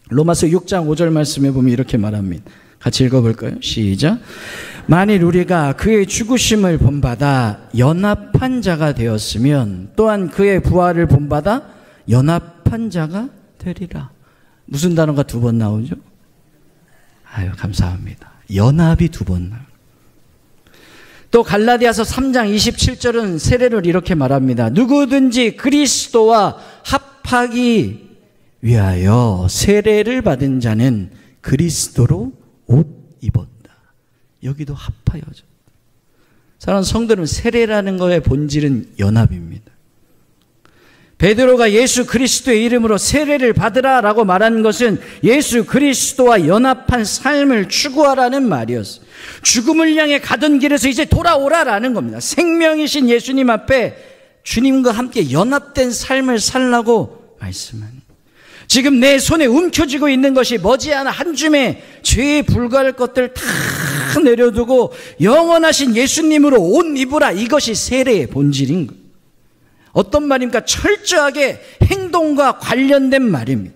Speaker 3: 로마서 6장 5절 말씀에 보면 이렇게 말합니다. 같이 읽어볼까요? 시작. 만일 우리가 그의 죽으심을 본받아 연합한 자가 되었으면 또한 그의 부활을 본받아 연합한 자가 되리라. 무슨 단어가 두 번 나오죠? 아유, 감사합니다. 연합이 두 번 나와요. 또 갈라디아서 3장 27절은 세례를 이렇게 말합니다. 누구든지 그리스도와 합하기 위하여 세례를 받은 자는 그리스도로 옷 입었다. 여기도 합하여져. 사랑하는 성도는 세례라는 것의 본질은 연합입니다. 베드로가 예수 그리스도의 이름으로 세례를 받으라 라고 말한 것은 예수 그리스도와 연합한 삶을 추구하라는 말이었어요. 죽음을 향해 가던 길에서 이제 돌아오라라는 겁니다. 생명이신 예수님 앞에 주님과 함께 연합된 삶을 살라고 말씀하는. 지금 내 손에 움켜쥐고 있는 것이 머지않아 한 줌의 죄에 불과할 것들 다 내려두고 영원하신 예수님으로 옷 입으라. 이것이 세례의 본질인 거예요. 어떤 말입니까? 철저하게 행동과 관련된 말입니다.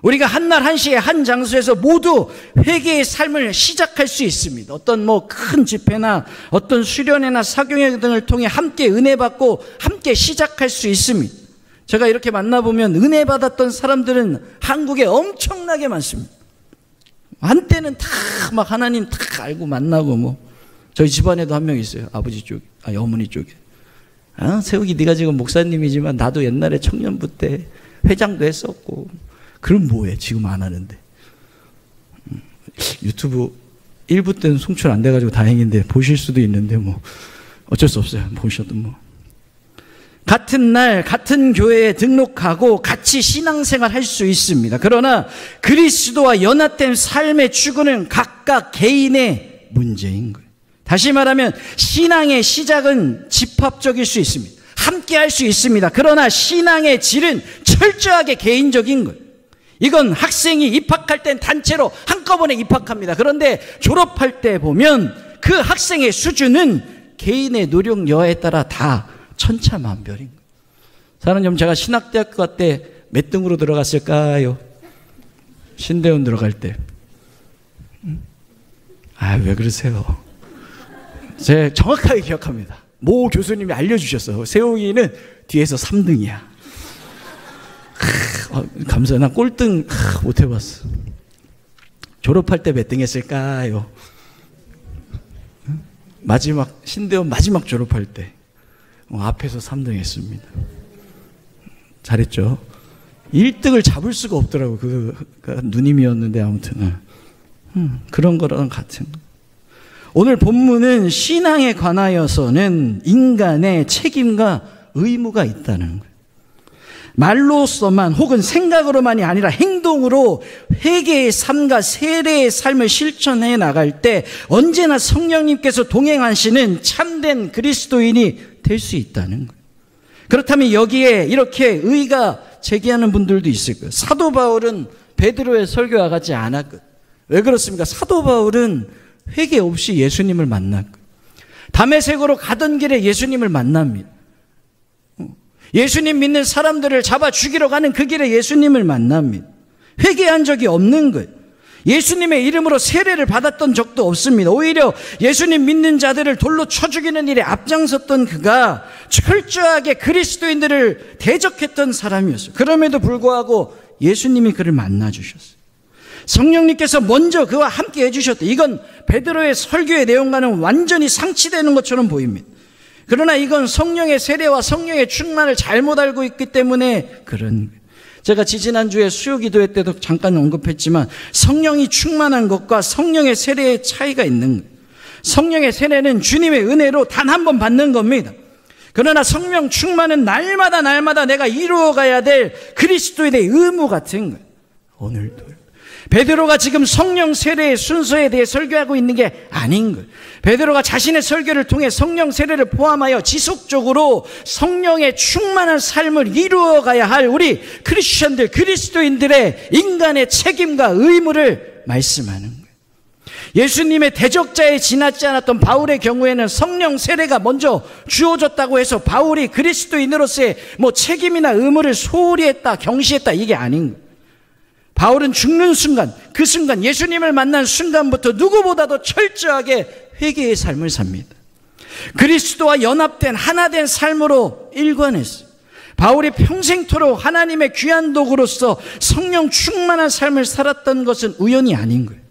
Speaker 3: 우리가 한날 한시에 한 장소에서 모두 회개의 삶을 시작할 수 있습니다. 어떤 큰 집회나 어떤 수련회나 사경회 등을 통해 함께 은혜 받고 함께 시작할 수 있습니다. 제가 이렇게 만나보면 은혜 받았던 사람들은 한국에 엄청나게 많습니다. 한때는 다 막 하나님 다 알고 만나고 저희 집안에도 한 명 있어요. 아버지 쪽에, 어머니 쪽에. 세욱이 네가 지금 목사님이지만 나도 옛날에 청년부 때 회장도 했었고. 그럼 뭐해? 지금 안 하는데. 유튜브 1부 때는 송출 안 돼가지고 다행인데 보실 수도 있는데 어쩔 수 없어요. 보셔도 같은 날 같은 교회에 등록하고 같이 신앙생활 할 수 있습니다. 그러나 그리스도와 연합된 삶의 추구는 각각 개인의 문제인 거예요. 다시 말하면 신앙의 시작은 집합적일 수 있습니다. 함께 할 수 있습니다. 그러나 신앙의 질은 철저하게 개인적인 거예요. 이건 학생이 입학할 땐 단체로 한꺼번에 입학합니다. 그런데 졸업할 때 보면 그 학생의 수준은 개인의 노력 여하에 따라 다 천차만별인 거예요. 사랑하는 여러분, 제가 신학대학교 때 몇 등으로 들어갔을까요? 신대원 들어갈 때. 왜 그러세요? 제가 정확하게 기억합니다. 모 교수님이 알려주셨어요. 세웅이는 뒤에서 3등이야. 감사해. 난 꼴등 못 해봤어. 졸업할 때 몇 등 했을까요? 마지막 신대원 마지막 졸업할 때 앞에서 3등 했습니다. 잘했죠? 1등을 잡을 수가 없더라고. 그가 누님이었는데 아무튼 그런 거랑 같은. 오늘 본문은 신앙에 관하여서는 인간의 책임과 의무가 있다는 거예요. 말로서만 혹은 생각으로만이 아니라 행동으로 회개의 삶과 세례의 삶을 실천해 나갈 때 언제나 성령님께서 동행하시는 참된 그리스도인이 될 수 있다는 거예요. 그렇다면 여기에 이렇게 의가 제기하는 분들도 있을 거예요. 사도 바울은 베드로의 설교와 같지 않았거든요. 왜 그렇습니까? 사도 바울은 회개 없이 예수님을 만났고 다메섹으로 가던 길에 예수님을 만납니다. 예수님 믿는 사람들을 잡아 죽이러 가는 그 길에 예수님을 만납니다. 회개한 적이 없는 거예요. 예수님의 이름으로 세례를 받았던 적도 없습니다. 오히려 예수님 믿는 자들을 돌로 쳐 죽이는 일에 앞장섰던 그가 철저하게 그리스도인들을 대적했던 사람이었어요. 그럼에도 불구하고 예수님이 그를 만나주셨어요. 성령님께서 먼저 그와 함께 해주셨다. 이건 베드로의 설교의 내용과는 완전히 상치되는 것처럼 보입니다. 그러나 이건 성령의 세례와 성령의 충만을 잘못 알고 있기 때문에 그런 거예요. 제가 지지난주에 수요기도회 때도 잠깐 언급했지만 성령이 충만한 것과 성령의 세례의 차이가 있는 거예요. 성령의 세례는 주님의 은혜로 단 한 번 받는 겁니다. 그러나 성령 충만은 날마다 내가 이루어가야 될 그리스도에 대해 의무 같은 거예요. 오늘도 베드로가 지금 성령 세례의 순서에 대해 설교하고 있는 게 아닌 거예요. 베드로가 자신의 설교를 통해 성령 세례를 포함하여 지속적으로 성령의 충만한 삶을 이루어가야 할 우리 크리스천들, 그리스도인들의 인간의 책임과 의무를 말씀하는 거예요. 예수님의 대적자에 지나지 않았던 바울의 경우에는 성령 세례가 먼저 주어졌다고 해서 바울이 그리스도인으로서의 책임이나 의무를 소홀히 했다, 경시했다, 이게 아닌 거예요. 바울은 죽는 순간, 그 순간 예수님을 만난 순간부터 누구보다도 철저하게 회개의 삶을 삽니다. 그리스도와 연합된 하나 된 삶으로 일관했어요. 바울이 평생토록 하나님의 귀한 도구로서 성령 충만한 삶을 살았던 것은 우연이 아닌 거예요.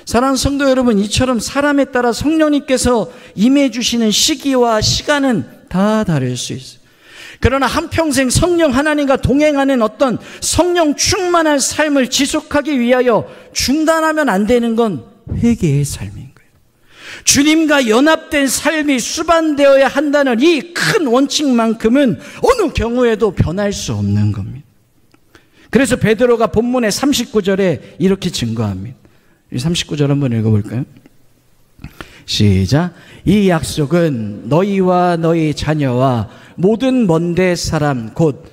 Speaker 3: 사랑하는 성도 여러분, 이처럼 사람에 따라 성령님께서 임해 주시는 시기와 시간은 다 다를 수 있어요. 그러나 한평생 성령 하나님과 동행하는 어떤 성령 충만한 삶을 지속하기 위하여 중단하면 안 되는 건 회개의 삶인 거예요. 주님과 연합된 삶이 수반되어야 한다는 이 큰 원칙만큼은 어느 경우에도 변할 수 없는 겁니다. 그래서 베드로가 본문의 39절에 이렇게 증거합니다. 39절 한번 읽어볼까요? 시작. 이 약속은 너희와 너희 자녀와 모든 먼데 사람 곧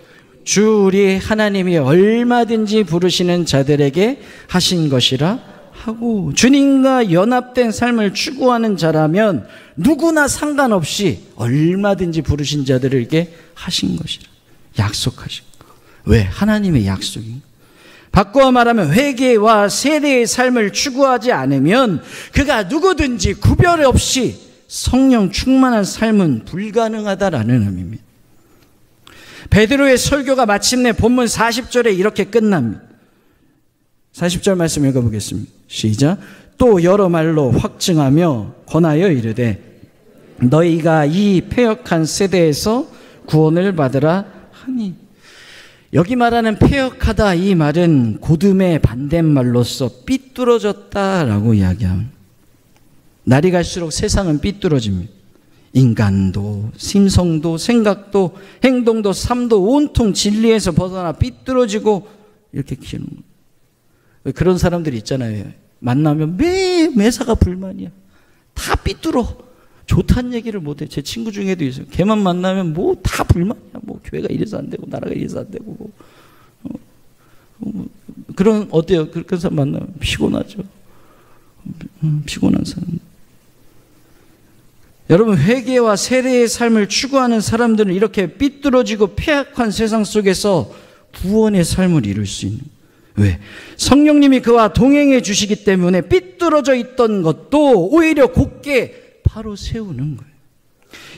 Speaker 3: 주 우리 하나님이 얼마든지 부르시는 자들에게 하신 것이라 하고, 주님과 연합된 삶을 추구하는 자라면 누구나 상관없이 얼마든지 부르신 자들에게 하신 것이라, 약속하신 것. 왜? 하나님의 약속인 것. 바꿔 말하면 회개와 세례의 삶을 추구하지 않으면 그가 누구든지 구별 없이 성령 충만한 삶은 불가능하다라는 의미입니다. 베드로의 설교가 마침내 본문 40절에 이렇게 끝납니다. 40절 말씀 읽어보겠습니다. 시작. 또 여러 말로 확증하며 권하여 이르되 너희가 이 패역한 세대에서 구원을 받으라 하니. 여기 말하는 패역하다, 이 말은 고듬의 반대말로서 삐뚤어졌다라고 이야기합니다. 날이 갈수록 세상은 삐뚤어집니다. 인간도, 심성도, 생각도, 행동도, 삶도 온통 진리에서 벗어나 삐뚤어지고 이렇게 키우는 거예요. 그런 사람들이 있잖아요. 만나면 매사가 불만이야. 다 삐뚤어. 좋다는 얘기를 못해. 제 친구 중에도 있어요. 걔만 만나면 다 불만이야. 교회가 이래서 안 되고 나라가 이래서 안 되고. 그런 어때요? 그런 사람 만나면 피곤하죠. 피곤한 사람. 여러분, 회개와 세례의 삶을 추구하는 사람들은 이렇게 삐뚤어지고 폐악한 세상 속에서 구원의 삶을 이룰 수 있는. 왜? 성령님이 그와 동행해 주시기 때문에 삐뚤어져 있던 것도 오히려 곧게 바로 세우는 거예요.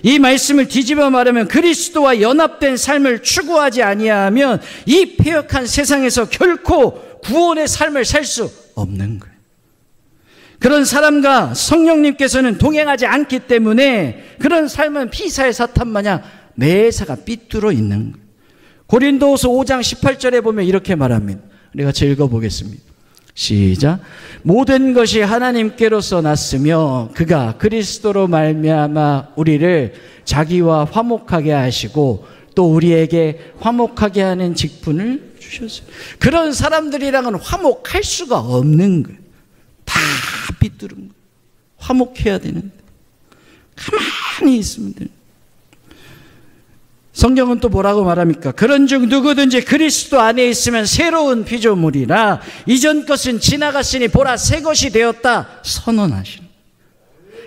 Speaker 3: 이 말씀을 뒤집어 말하면 그리스도와 연합된 삶을 추구하지 아니하면 이 폐역한 세상에서 결코 구원의 삶을 살 수 없는 거예요. 그런 사람과 성령님께서는 동행하지 않기 때문에 그런 삶은 피사의 사탄 마냥 매사가 삐뚤어 있는 거예요. 고린도후서 5장 18절에 보면 이렇게 말합니다. 우리 같이 읽어보겠습니다. 시작. 모든 것이 하나님께로서 났으며 그가 그리스도로 말미암아 우리를 자기와 화목하게 하시고 또 우리에게 화목하게 하는 직분을 주셨어요. 그런 사람들이랑은 화목할 수가 없는 거예요. 다 삐뚤은 거예요. 화목해야 되는데 가만히 있으면 돼요. 성경은 또 뭐라고 말합니까? 그런즉 누구든지 그리스도 안에 있으면 새로운 피조물이라 이전 것은 지나갔으니 보라 새 것이 되었다 선언하시는.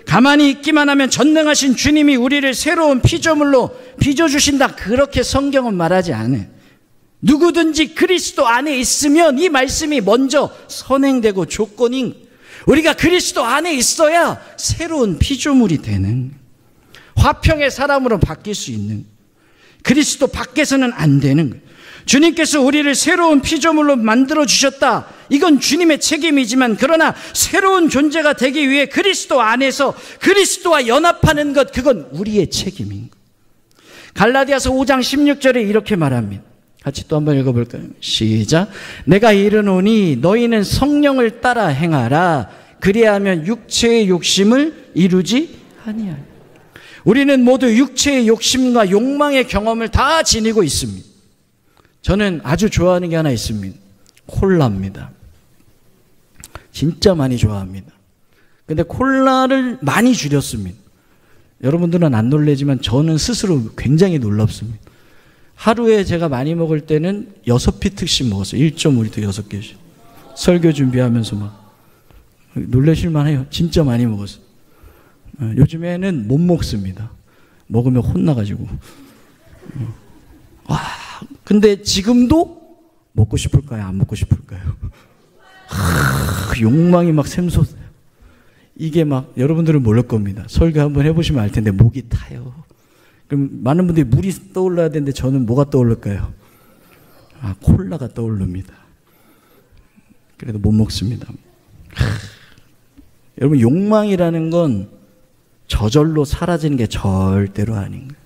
Speaker 3: 가만히 있기만 하면 전능하신 주님이 우리를 새로운 피조물로 빚어주신다, 그렇게 성경은 말하지 않아요. 누구든지 그리스도 안에 있으면 이 말씀이 먼저 선행되고 조건인, 우리가 그리스도 안에 있어야 새로운 피조물이 되는, 화평의 사람으로 바뀔 수 있는, 그리스도 밖에서는 안 되는 거예요. 주님께서 우리를 새로운 피조물로 만들어 주셨다. 이건 주님의 책임이지만, 그러나 새로운 존재가 되기 위해 그리스도 안에서 그리스도와 연합하는 것, 그건 우리의 책임인 거예요. 갈라디아서 5장 16절에 이렇게 말합니다. 같이 또 한번 읽어볼까요? 시작. 내가 이르노니 너희는 성령을 따라 행하라. 그리하면 육체의 욕심을 이루지 아니하리라. 우리는 모두 육체의 욕심과 욕망의 경험을 다 지니고 있습니다. 저는 아주 좋아하는 게 하나 있습니다. 콜라입니다. 진짜 많이 좋아합니다. 근데 콜라를 많이 줄였습니다. 여러분들은 안 놀라지만 저는 스스로 굉장히 놀랍습니다. 하루에 제가 많이 먹을 때는 6피트씩 먹었어요. 1.5리터 6개씩. 설교 준비하면서 막. 놀라실만 해요. 진짜 많이 먹었어요. 요즘에는 못 먹습니다. 먹으면 혼나가지고. 와, 근데 지금도 먹고 싶을까요? 안 먹고 싶을까요? 욕망이 막 샘솟아요. 이게 막 여러분들은 모를 겁니다. 설교 한번 해보시면 알 텐데 목이 타요. 그럼 많은 분들이 물이 떠올라야 되는데 저는 뭐가 떠오를까요? 콜라가 떠오릅니다. 그래도 못 먹습니다. 여러분, 욕망이라는 건 저절로 사라지는 게 절대로 아닌 거예요.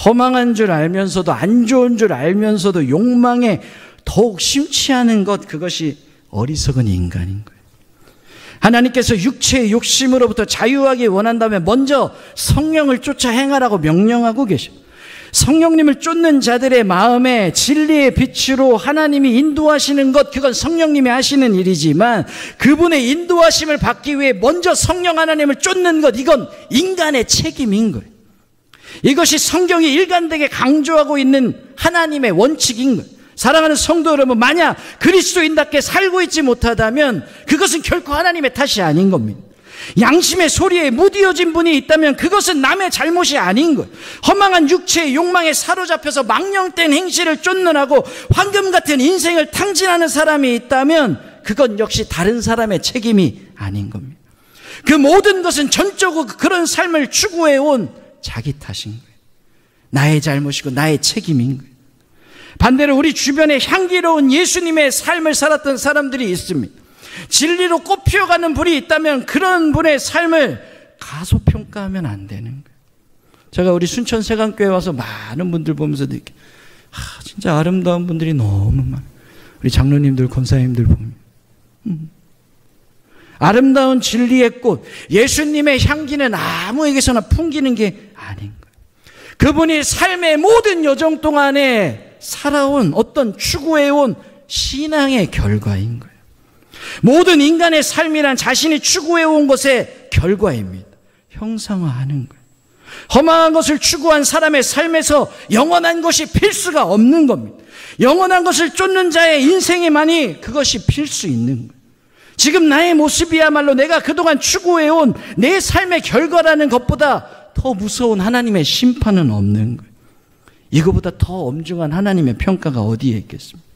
Speaker 3: 허망한 줄 알면서도, 안 좋은 줄 알면서도 욕망에 더욱 심취하는 것, 그것이 어리석은 인간인 거예요. 하나님께서 육체의 욕심으로부터 자유하기 원한다면 먼저 성령을 쫓아 행하라고 명령하고 계십니다. 성령님을 쫓는 자들의 마음에 진리의 빛으로 하나님이 인도하시는 것, 그건 성령님이 하시는 일이지만, 그분의 인도하심을 받기 위해 먼저 성령 하나님을 쫓는 것, 이건 인간의 책임인 거예요. 이것이 성경이 일관되게 강조하고 있는 하나님의 원칙인 거예요. 사랑하는 성도 여러분, 만약 그리스도인답게 살고 있지 못하다면 그것은 결코 하나님의 탓이 아닌 겁니다. 양심의 소리에 무디어진 분이 있다면 그것은 남의 잘못이 아닌 거예요. 허망한 육체의 욕망에 사로잡혀서 망령된 행실을 쫓느라고 황금 같은 인생을 탕진하는 사람이 있다면 그건 역시 다른 사람의 책임이 아닌 겁니다. 그 모든 것은 전적으로 그런 삶을 추구해온 자기 탓인 거예요. 나의 잘못이고 나의 책임인 거예요. 반대로 우리 주변에 향기로운 예수님의 삶을 살았던 사람들이 있습니다. 진리로 꽃피어가는 분이 있다면 그런 분의 삶을 가소평가하면 안 되는 거예요. 제가 우리 순천 세강교회 와서 많은 분들 보면서 느끼, 진짜 아름다운 분들이 너무 많아요. 우리 장로님들, 권사님들 보면 아름다운 진리의 꽃, 예수님의 향기는 아무에게서나 풍기는 게 아닌 거예요. 그분이 삶의 모든 여정 동안에 살아온 어떤 추구해온 신앙의 결과인 거예요. 모든 인간의 삶이란 자신이 추구해온 것의 결과입니다. 형상화하는 거예요. 허망한 것을 추구한 사람의 삶에서 영원한 것이 필수가 없는 겁니다. 영원한 것을 쫓는 자의 인생에만이 그것이 필수 있는 거예요. 지금 나의 모습이야말로 내가 그동안 추구해온 내 삶의 결과라는 것보다 더 무서운 하나님의 심판은 없는 거예요. 이거보다 더 엄중한 하나님의 평가가 어디에 있겠습니까?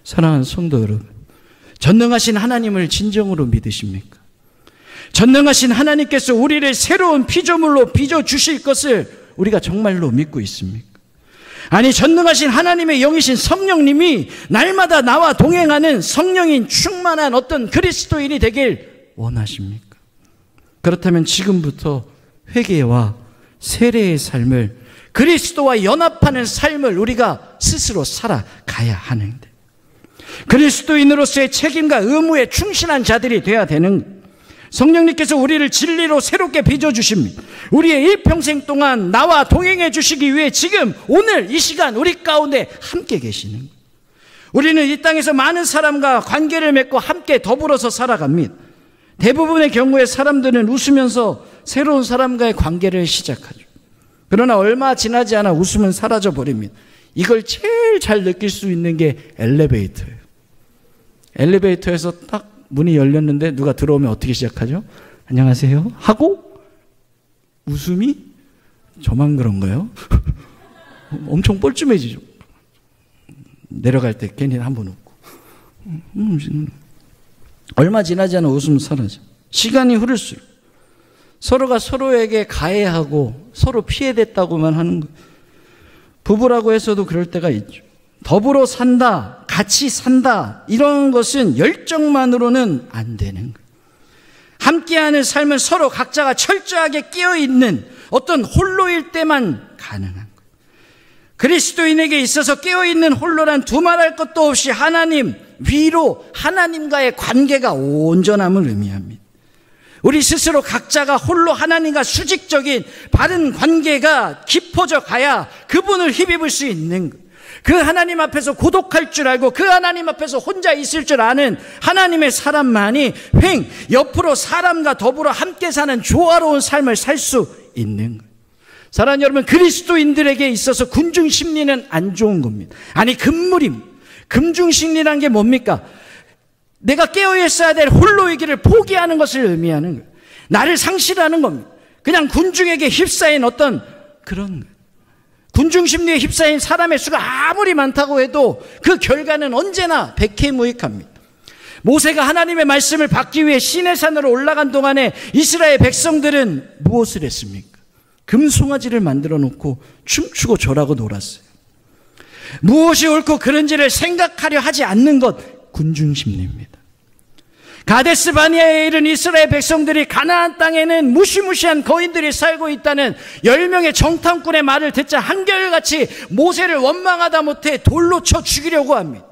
Speaker 3: 사랑하는 성도 여러분, 전능하신 하나님을 진정으로 믿으십니까? 전능하신 하나님께서 우리를 새로운 피조물로 빚어주실 것을 우리가 정말로 믿고 있습니까? 아니, 전능하신 하나님의 영이신 성령님이 날마다 나와 동행하는 성령인 충만한 어떤 그리스도인이 되길 원하십니까? 그렇다면 지금부터 회개와 세례의 삶을, 그리스도와 연합하는 삶을 우리가 스스로 살아가야 하는데, 그리스도인으로서의 책임과 의무에 충실한 자들이 되어야 되는, 성령님께서 우리를 진리로 새롭게 빚어주십니다. 우리의 일평생 동안 나와 동행해 주시기 위해 지금 오늘 이 시간 우리 가운데 함께 계시는 거예요. 우리는 이 땅에서 많은 사람과 관계를 맺고 함께 더불어서 살아갑니다. 대부분의 경우에 사람들은 웃으면서 새로운 사람과의 관계를 시작하죠. 그러나 얼마 지나지 않아 웃음은 사라져 버립니다. 이걸 제일 잘 느낄 수 있는 게 엘리베이터예요. 엘리베이터에서 딱 문이 열렸는데 누가 들어오면 어떻게 시작하죠? 안녕하세요 하고 웃음이 저만 그런가요? 엄청 뻘쭘해지죠. 내려갈 때 괜히 한번 웃고. 얼마 지나지 않아 웃음 사라져. 시간이 흐를수록 서로가 서로에게 가해하고 서로 피해됐다고만 하는 거예요. 부부라고 해서도 그럴 때가 있죠. 더불어 산다, 같이 산다, 이런 것은 열정만으로는 안 되는 거예요. 함께하는 삶은 서로 각자가 철저하게 깨어있는 어떤 홀로일 때만 가능한 거예요. 그리스도인에게 있어서 깨어있는 홀로란 두말할 것도 없이 하나님, 위로 하나님과의 관계가 온전함을 의미합니다. 우리 스스로 각자가 홀로 하나님과 수직적인 바른 관계가 깊어져 가야 그분을 힘입을 수 있는 거예요. 그 하나님 앞에서 고독할 줄 알고 그 하나님 앞에서 혼자 있을 줄 아는 하나님의 사람만이 옆으로 사람과 더불어 함께 사는 조화로운 삶을 살 수 있는 거예요. 사랑하는 여러분, 그리스도인들에게 있어서 군중심리는 안 좋은 겁니다. 아니, 금물임. 금중심리란 게 뭡니까? 내가 깨어있어야 될 홀로이기를 포기하는 것을 의미하는 거예요. 나를 상실하는 겁니다. 그냥 군중에게 휩싸인 어떤 그런 거예요. 군중심리에 휩싸인 사람의 수가 아무리 많다고 해도 그 결과는 언제나 백해무익합니다. 모세가 하나님의 말씀을 받기 위해 시내산으로 올라간 동안에 이스라엘 백성들은 무엇을 했습니까? 금송아지를 만들어 놓고 춤추고 절하고 놀았어요. 무엇이 옳고 그른지를 생각하려 하지 않는 것, 군중심리입니다. 가데스 바니아에 이른 이스라엘 백성들이 가나안 땅에는 무시무시한 거인들이 살고 있다는 10명의 정탐꾼의 말을 듣자 한결같이 모세를 원망하다 못해 돌로 쳐 죽이려고 합니다.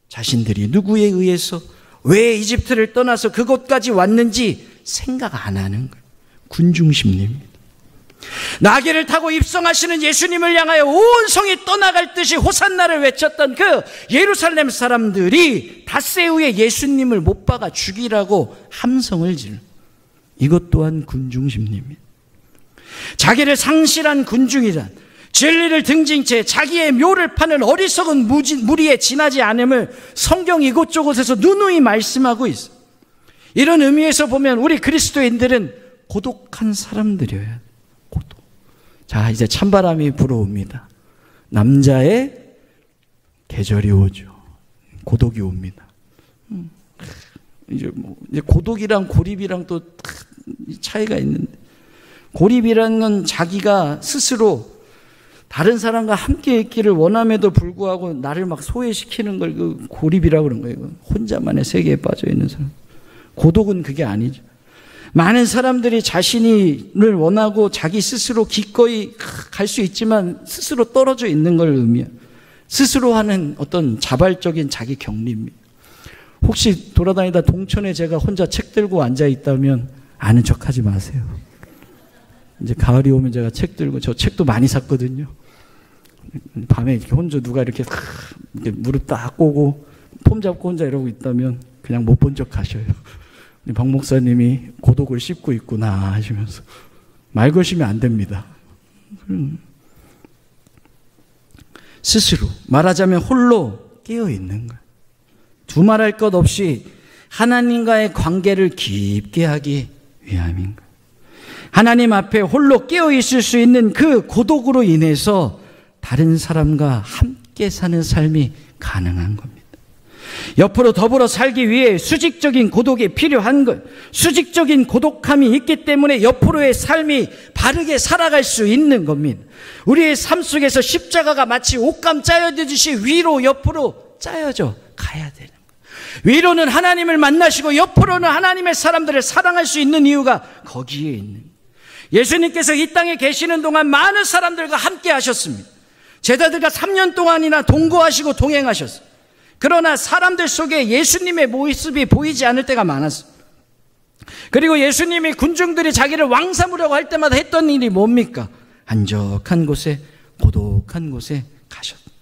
Speaker 3: 자신들이 누구에 의해서 왜 이집트를 떠나서 그곳까지 왔는지 생각 안 하는 거예요. 군중심리입니다. 나귀를 타고 입성하시는 예수님을 향하여 온 성이 떠나갈 듯이 호산나를 외쳤던 그 예루살렘 사람들이 닷새 후에 예수님을 못 박아 죽이라고 함성을 지르는, 이것 또한 군중심리입니다. 자기를 상실한 군중이란 진리를 등진 채 자기의 묘를 파는 어리석은 무리에 지나지 않음을 성경 이곳저곳에서 누누이 말씀하고 있어요. 이런 의미에서 보면 우리 그리스도인들은 고독한 사람들이어야 돼요. 고독. 자, 이제 찬바람이 불어옵니다. 남자의 계절이 오죠. 고독이 옵니다. 이제 고독이랑 고립이랑 또 차이가 있는데, 고립이라는 건 자기가 스스로 다른 사람과 함께 있기를 원함에도 불구하고 나를 막 소외시키는 걸 그 고립이라고 그런 거예요. 혼자만의 세계에 빠져 있는 사람. 고독은 그게 아니죠. 많은 사람들이 자신을 원하고 자기 스스로 기꺼이 갈 수 있지만 스스로 떨어져 있는 걸 의미해요. 스스로 하는 어떤 자발적인 자기 격리입니다. 혹시 돌아다니다 동천에 제가 혼자 책 들고 앉아 있다면 아는 척 하지 마세요. 이제 가을이 오면 제가 책 들고, 저 책도 많이 샀거든요. 밤에 이렇게 혼자 누가 이렇게 무릎 딱 꼬고 폼 잡고 혼자 이러고 있다면 그냥 못 본 척 하셔요. 박 목사님이 고독을 씹고 있구나 하시면서 말 거시면 안 됩니다. 스스로 말하자면 홀로 깨어 있는 거예요. 두말할 것 없이 하나님과의 관계를 깊게 하기 위함인 거예요. 하나님 앞에 홀로 깨어 있을 수 있는 그 고독으로 인해서 다른 사람과 함께 사는 삶이 가능한 겁니다. 옆으로 더불어 살기 위해 수직적인 고독이 필요한 것, 수직적인 고독함이 있기 때문에 옆으로의 삶이 바르게 살아갈 수 있는 겁니다. 우리의 삶 속에서 십자가가 마치 옷감 짜여지듯이 위로 옆으로 짜여져 가야 되는 거예요. 위로는 하나님을 만나시고 옆으로는 하나님의 사람들을 사랑할 수 있는 이유가 거기에 있는 거예요. 예수님께서 이 땅에 계시는 동안 많은 사람들과 함께 하셨습니다. 제자들과 3년 동안이나 동거하시고 동행하셨어요. 그러나 사람들 속에 예수님의 모습이 보이지 않을 때가 많았어요. 그리고 예수님이 군중들이 자기를 왕 삼으려고 할 때마다 했던 일이 뭡니까? 한적한 곳에, 고독한 곳에 가셨습니다.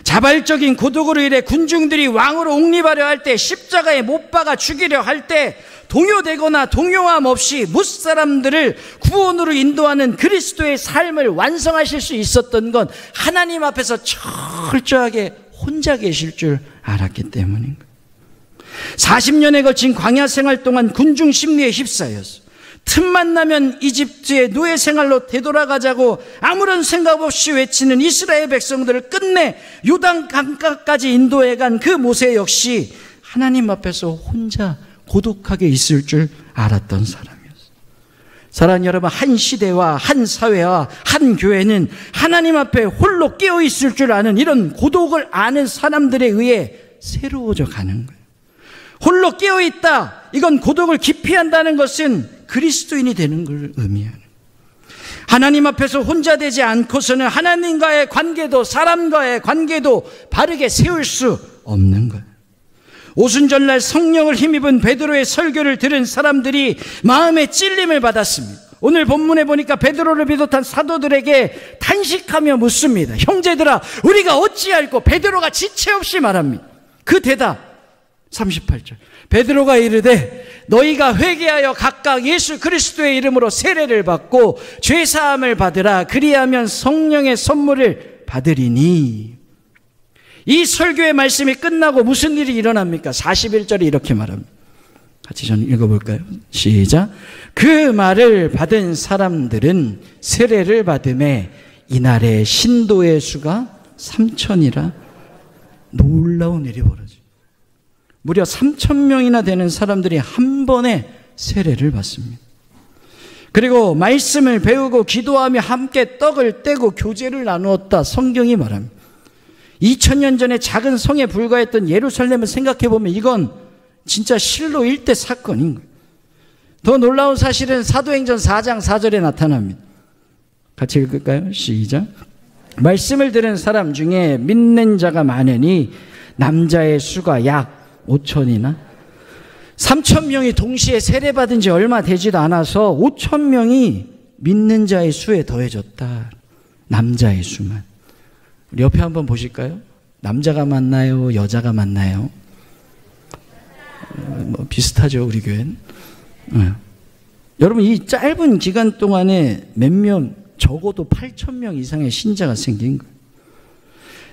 Speaker 3: 자발적인 고독으로 인해 군중들이 왕으로 옹립하려 할 때, 십자가에 못 박아 죽이려 할 때 동요되거나 동요함 없이 무사람들을 구원으로 인도하는 그리스도의 삶을 완성하실 수 있었던 건 하나님 앞에서 철저하게 혼자 계실 줄 알았기 때문인 거예요. 40년에 걸친 광야 생활 동안 군중 심리에 휩싸였어. 틈만 나면 이집트의 노예 생활로 되돌아가자고 아무런 생각 없이 외치는 이스라엘 백성들을 끝내 요단 강가까지 인도해 간 그 모세 역시 하나님 앞에서 혼자 고독하게 있을 줄 알았던 사람이었어요. 사랑하는 여러분, 한 시대와 한 사회와 한 교회는 하나님 앞에 홀로 깨어 있을 줄 아는 이런 고독을 아는 사람들에 의해 새로워져 가는 거예요. 홀로 깨어 있다, 이건 고독을 기피한다는 것은 그리스도인이 되는 걸 의미하는 거예요. 하나님 앞에서 혼자 되지 않고서는 하나님과의 관계도 사람과의 관계도 바르게 세울 수 없는 거예요. 오순절날 성령을 힘입은 베드로의 설교를 들은 사람들이 마음의 찔림을 받았습니다. 오늘 본문에 보니까 베드로를 비롯한 사도들에게 탄식하며 묻습니다. 형제들아, 우리가 어찌할꼬? 베드로가 지체 없이 말합니다. 그 대답 38절. 베드로가 이르되 너희가 회개하여 각각 예수 그리스도의 이름으로 세례를 받고 죄사함을 받으라. 그리하면 성령의 선물을 받으리니. 이 설교의 말씀이 끝나고 무슨 일이 일어납니까? 41절에 이렇게 말합니다. 같이 전 읽어볼까요? 시작. 그 말을 받은 사람들은 세례를 받음에 이날에 신도의 수가 3,000이라 놀라운 일이 벌어집니다. 무려 3,000명이나 되는 사람들이 한 번에 세례를 받습니다. 그리고 말씀을 배우고 기도하며 함께 떡을 떼고 교제를 나누었다. 성경이 말합니다. 2000년 전에 작은 성에 불과했던 예루살렘을 생각해보면 이건 진짜 실로 일대 사건인 거예요. 더 놀라운 사실은 사도행전 4장 4절에 나타납니다. 같이 읽을까요? 시작. 말씀을 들은 사람 중에 믿는 자가 많으니 남자의 수가 약 5,000이나 3,000명이 동시에 세례받은 지 얼마 되지도 않아서 5,000명이 믿는 자의 수에 더해졌다. 남자의 수만. 우리 옆에 한번 보실까요? 남자가 많나요? 여자가 많나요? 뭐 비슷하죠, 우리 교회는. 여러분, 이 짧은 기간 동안에 몇 명, 적어도 8,000명 이상의 신자가 생긴 거예요.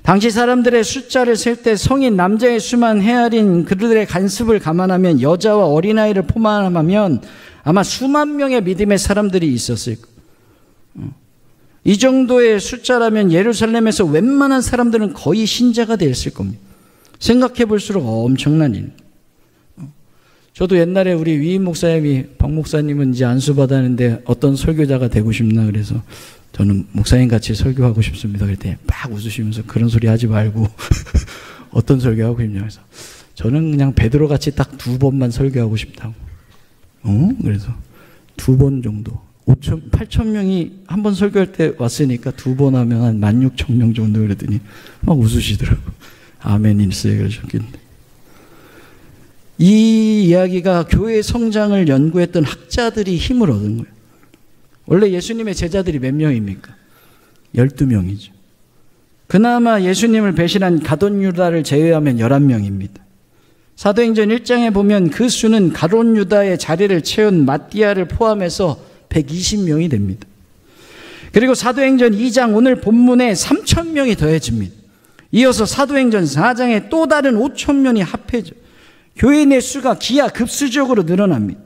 Speaker 3: 당시 사람들의 숫자를 셀 때 성인 남자의 수만 헤아린 그들의 간습을 감안하면 여자와 어린아이를 포함하면 아마 수만 명의 믿음의 사람들이 있었을 거예요. 이 정도의 숫자라면 예루살렘에서 웬만한 사람들은 거의 신자가 됐을 겁니다. 생각해 볼수록 엄청난 일. 저도 옛날에 우리 위임 목사님이 박 목사님은 이제 안수 받았는데 어떤 설교자가 되고 싶나 그래서 저는 목사님 같이 설교하고 싶습니다. 그랬더니 막 웃으시면서 그런 소리 하지 말고 어떤 설교하고 싶냐 그래서 저는 그냥 베드로 같이 딱 2번만 설교하고 싶다고. 그래서 2번 정도. 8,000명이 한 번 설교할 때 왔으니까 2번 하면 한 16,000명 정도 그랬더니 막 웃으시더라고. 아멘일세 그러셨겠는데. 이 이야기가 교회 성장을 연구했던 학자들이 힘을 얻은 거예요. 원래 예수님의 제자들이 몇 명입니까? 12명이죠. 그나마 예수님을 배신한 가룟 유다를 제외하면 11명입니다. 사도행전 1장에 보면 그 수는 가룟 유다의 자리를 채운 마띠아를 포함해서 120명이 됩니다. 그리고 사도행전 2장 오늘 본문에 3,000명이 더해집니다. 이어서 사도행전 4장에 또 다른 5,000명이 합해져 교인의 수가 기하급수적으로 늘어납니다.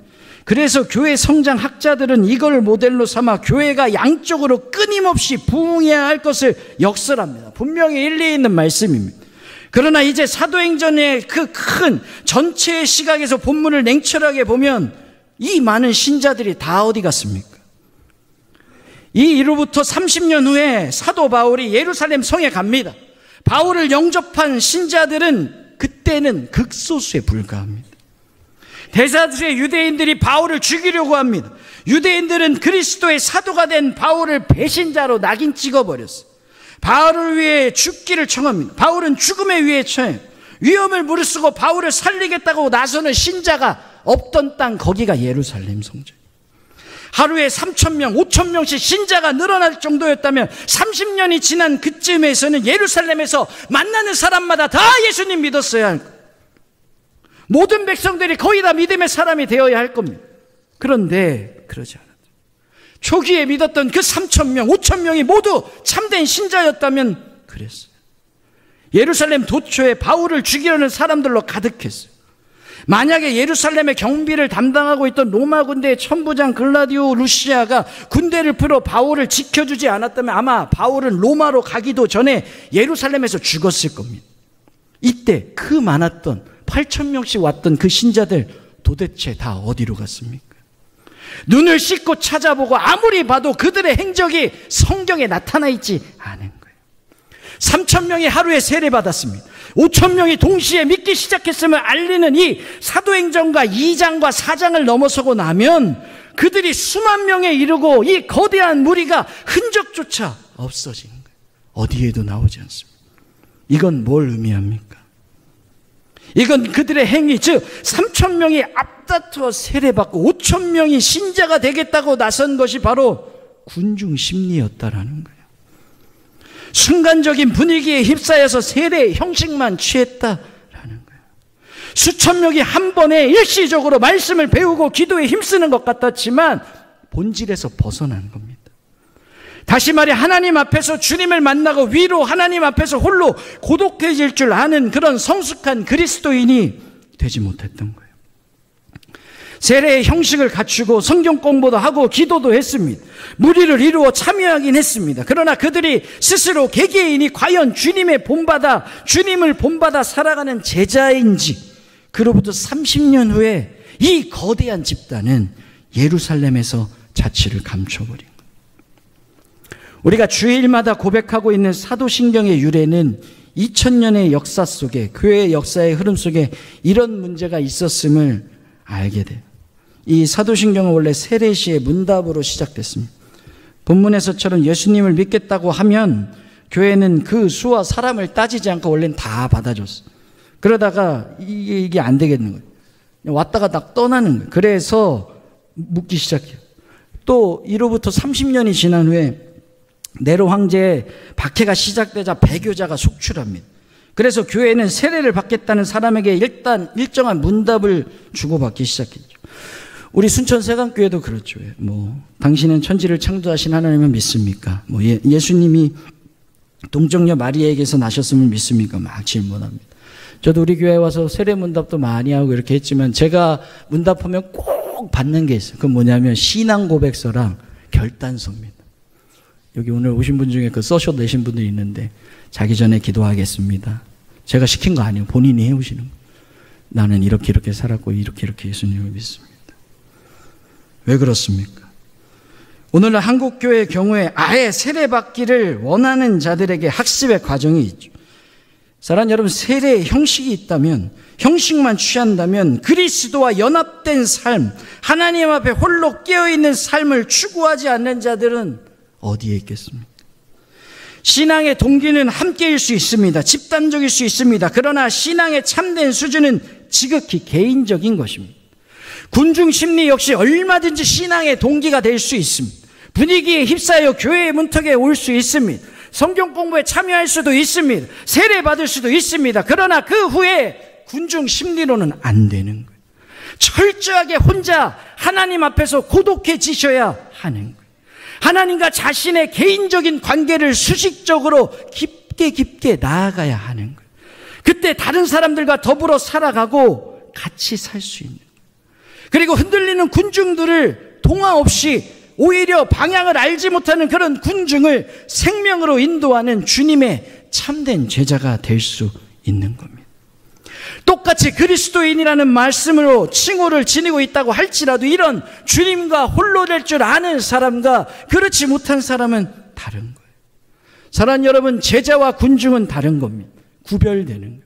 Speaker 3: 그래서 교회 성장 학자들은 이걸 모델로 삼아 교회가 양쪽으로 끊임없이 부흥해야 할 것을 역설합니다. 분명히 일리 있는 말씀입니다. 그러나 이제 사도행전의 그 큰 전체의 시각에서 본문을 냉철하게 보면 이 많은 신자들이 다 어디 갔습니까? 이 이로부터 30년 후에 사도 바울이 예루살렘 성에 갑니다. 바울을 영접한 신자들은 그때는 극소수에 불과합니다. 대사들의 유대인들이 바울을 죽이려고 합니다. 유대인들은 그리스도의 사도가 된 바울을 배신자로 낙인 찍어버렸어요. 바울을 위해 죽기를 청합니다. 바울은 죽음의 위에 처해요. 위험을 무릅쓰고 바울을 살리겠다고 나서는 신자가 없던 땅, 거기가 예루살렘 성전. 하루에 3,000명, 5,000명씩 신자가 늘어날 정도였다면 30년이 지난 그쯤에서는 예루살렘에서 만나는 사람마다 다 예수님 믿었어야 할 거예요. 모든 백성들이 거의 다 믿음의 사람이 되어야 할 겁니다. 그런데 그러지 않았죠. 초기에 믿었던 그 3,000명, 5,000명이 모두 참된 신자였다면 그랬어요. 예루살렘 도처에 바울을 죽이려는 사람들로 가득했어요. 만약에 예루살렘의 경비를 담당하고 있던 로마 군대의 천부장 글라디오 루시아가 군대를 풀어 바울을 지켜주지 않았다면 아마 바울은 로마로 가기도 전에 예루살렘에서 죽었을 겁니다. 이때 그 많았던 8,000명씩 왔던 그 신자들 도대체 다 어디로 갔습니까? 눈을 씻고 찾아보고 아무리 봐도 그들의 행적이 성경에 나타나 있지 않은 거예요. 3,000명이 하루에 세례받았습니다. 5,000명이 동시에 믿기 시작했음을 알리는 이 사도행전과 2장과 4장을 넘어서고 나면 그들이 수만 명에 이르고 이 거대한 무리가 흔적조차 없어진 거예요. 어디에도 나오지 않습니다. 이건 뭘 의미합니까? 이건 그들의 행위, 즉 3,000명이 앞다투어 세례받고 5,000명이 신자가 되겠다고 나선 것이 바로 군중 심리였다라는 거예요. 순간적인 분위기에 휩싸여서 세례의 형식만 취했다라는 거예요. 수천 명이 한 번에 일시적으로 말씀을 배우고 기도에 힘쓰는 것 같았지만 본질에서 벗어난 겁니다. 다시 말해 하나님 앞에서 주님을 만나고 위로 하나님 앞에서 홀로 고독해질 줄 아는 그런 성숙한 그리스도인이 되지 못했던 거예요. 세례의 형식을 갖추고 성경 공부도 하고 기도도 했습니다. 무리를 이루어 참여하긴 했습니다. 그러나 그들이 스스로 개개인이 과연 주님을 본받아 살아가는 제자인지, 그로부터 30년 후에 이 거대한 집단은 예루살렘에서 자취를 감춰버린 거예요. 우리가 주일마다 고백하고 있는 사도신경의 유래는 2000년의 역사 속에, 교회의 역사의 흐름 속에 이런 문제가 있었음을 알게 돼요. 이 사도신경은 원래 세례시의 문답으로 시작됐습니다. 본문에서처럼 예수님을 믿겠다고 하면 교회는 그 수와 사람을 따지지 않고 원래는 다 받아줬어요. 그러다가 이게 안 되겠는 거예요. 왔다가 딱 떠나는 거예요. 그래서 묻기 시작해요. 또 이로부터 30년이 지난 후에 네로 황제의 박해가 시작되자 배교자가 속출합니다. 그래서 교회는 세례를 받겠다는 사람에게 일단 일정한 문답을 주고받기 시작했죠. 우리 순천 세강교회도 그렇죠. 당신은 천지를 창조하신 하나님을 믿습니까? 예수님이 동정녀 마리아에게서 나셨음을 믿습니까? 막 질문합니다. 저도 우리 교회에 와서 세례 문답도 많이 하고 이렇게 했지만 제가 문답하면 꼭 받는 게 있어요. 그건 뭐냐면 신앙 고백서랑 결단서입니다. 여기 오늘 오신 분 중에 그 써셔 내신 분들이 있는데 자기 전에 기도하겠습니다. 제가 시킨 거 아니에요. 본인이 해오시는 거예요. 나는 이렇게 살았고 이렇게 예수님을 믿습니다. 왜 그렇습니까? 오늘날 한국교회의 경우에 아예 세례받기를 원하는 자들에게 학습의 과정이 있죠. 사랑하는 여러분, 세례의 형식이 있다면, 형식만 취한다면 그리스도와 연합된 삶, 하나님 앞에 홀로 깨어있는 삶을 추구하지 않는 자들은 어디에 있겠습니까? 신앙의 동기는 함께일 수 있습니다. 집단적일 수 있습니다. 그러나 신앙의 참된 수준은 지극히 개인적인 것입니다. 군중 심리 역시 얼마든지 신앙의 동기가 될 수 있습니다. 분위기에 휩싸여 교회의 문턱에 올 수 있습니다. 성경 공부에 참여할 수도 있습니다. 세례 받을 수도 있습니다. 그러나 그 후에 군중 심리로는 안 되는 거예요. 철저하게 혼자 하나님 앞에서 고독해지셔야 하는 거예요. 하나님과 자신의 개인적인 관계를 수식적으로 깊게 나아가야 하는 거예요. 그때 다른 사람들과 더불어 살아가고 같이 살 수 있는 거예요. 그리고 흔들리는 군중들을 동화 없이 오히려 방향을 알지 못하는 그런 군중을 생명으로 인도하는 주님의 참된 제자가 될 수 있는 겁니다. 똑같이 그리스도인이라는 말씀으로 칭호를 지니고 있다고 할지라도 이런 주님과 홀로 될 줄 아는 사람과 그렇지 못한 사람은 다른 거예요. 사랑하는 여러분, 제자와 군중은 다른 겁니다. 구별되는 거예요.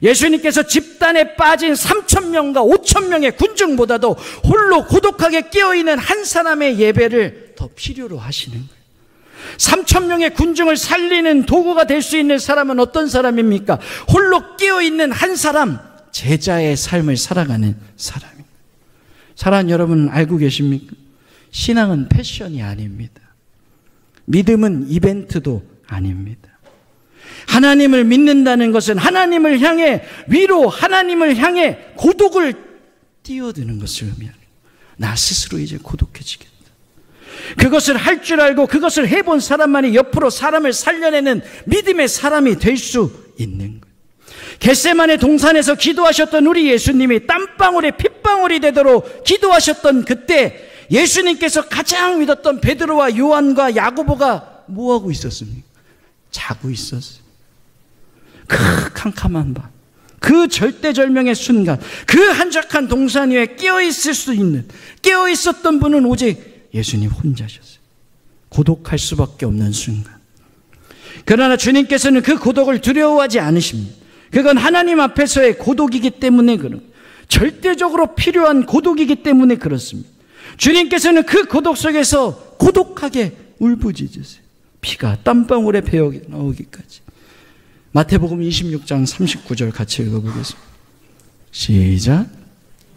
Speaker 3: 예수님께서 집단에 빠진 3,000명과 5,000명의 군중보다도 홀로 고독하게 깨어있는 한 사람의 예배를 더 필요로 하시는 거예요. 3,000명의 군중을 살리는 도구가 될 수 있는 사람은 어떤 사람입니까? 홀로 깨어있는 한 사람, 제자의 삶을 살아가는 사람입니다. 사랑하는 여러분, 알고 계십니까? 신앙은 패션이 아닙니다. 믿음은 이벤트도 아닙니다. 하나님을 믿는다는 것은 하나님을 향해 위로, 하나님을 향해 고독을 뛰어드는 것을 의미합니다. 나 스스로 이제 고독해지겠다. 그것을 할 줄 알고 그것을 해본 사람만이 옆으로 사람을 살려내는 믿음의 사람이 될 수 있는 거예요. 겟세마네 동산에서 기도하셨던 우리 예수님이 땀방울에 핏방울이 되도록 기도하셨던 그때 예수님께서 가장 믿었던 베드로와 요한과 야고보가 뭐하고 있었습니까? 자고 있었어요. 그 캄캄한 밤, 그 절대절명의 순간, 그 한적한 동산 위에 깨어있을 수 있는, 깨어있었던 분은 오직 예수님 혼자셨어요. 고독할 수밖에 없는 순간. 그러나 주님께서는 그 고독을 두려워하지 않으십니다. 그건 하나님 앞에서의 고독이기 때문에 그런, 절대적으로 필요한 고독이기 때문에 그렇습니다. 주님께서는 그 고독 속에서 고독하게 울부짖으세요. 피가 땀방울에 배어 나오기까지. 마태복음 26장 39절 같이 읽어보겠습니다. 시작.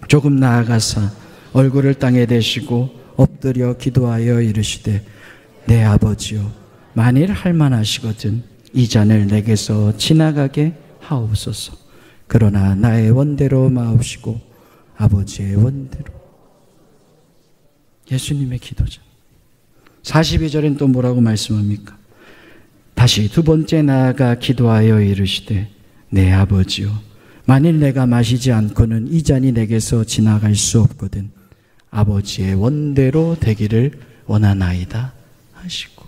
Speaker 3: 조금 나아가사 얼굴을 땅에 대시고 엎드려 기도하여 이르시되 내 아버지요 만일 할만하시거든 이 잔을 내게서 지나가게 하옵소서. 그러나 나의 원대로 마옵시고 아버지의 원대로. 예수님의 기도죠. 42절엔 또 뭐라고 말씀합니까? 다시 두 번째 나아가 기도하여 이르시되 내 아버지요 만일 내가 마시지 않고는 이 잔이 내게서 지나갈 수 없거든 아버지의 원대로 되기를 원하나이다 하시고.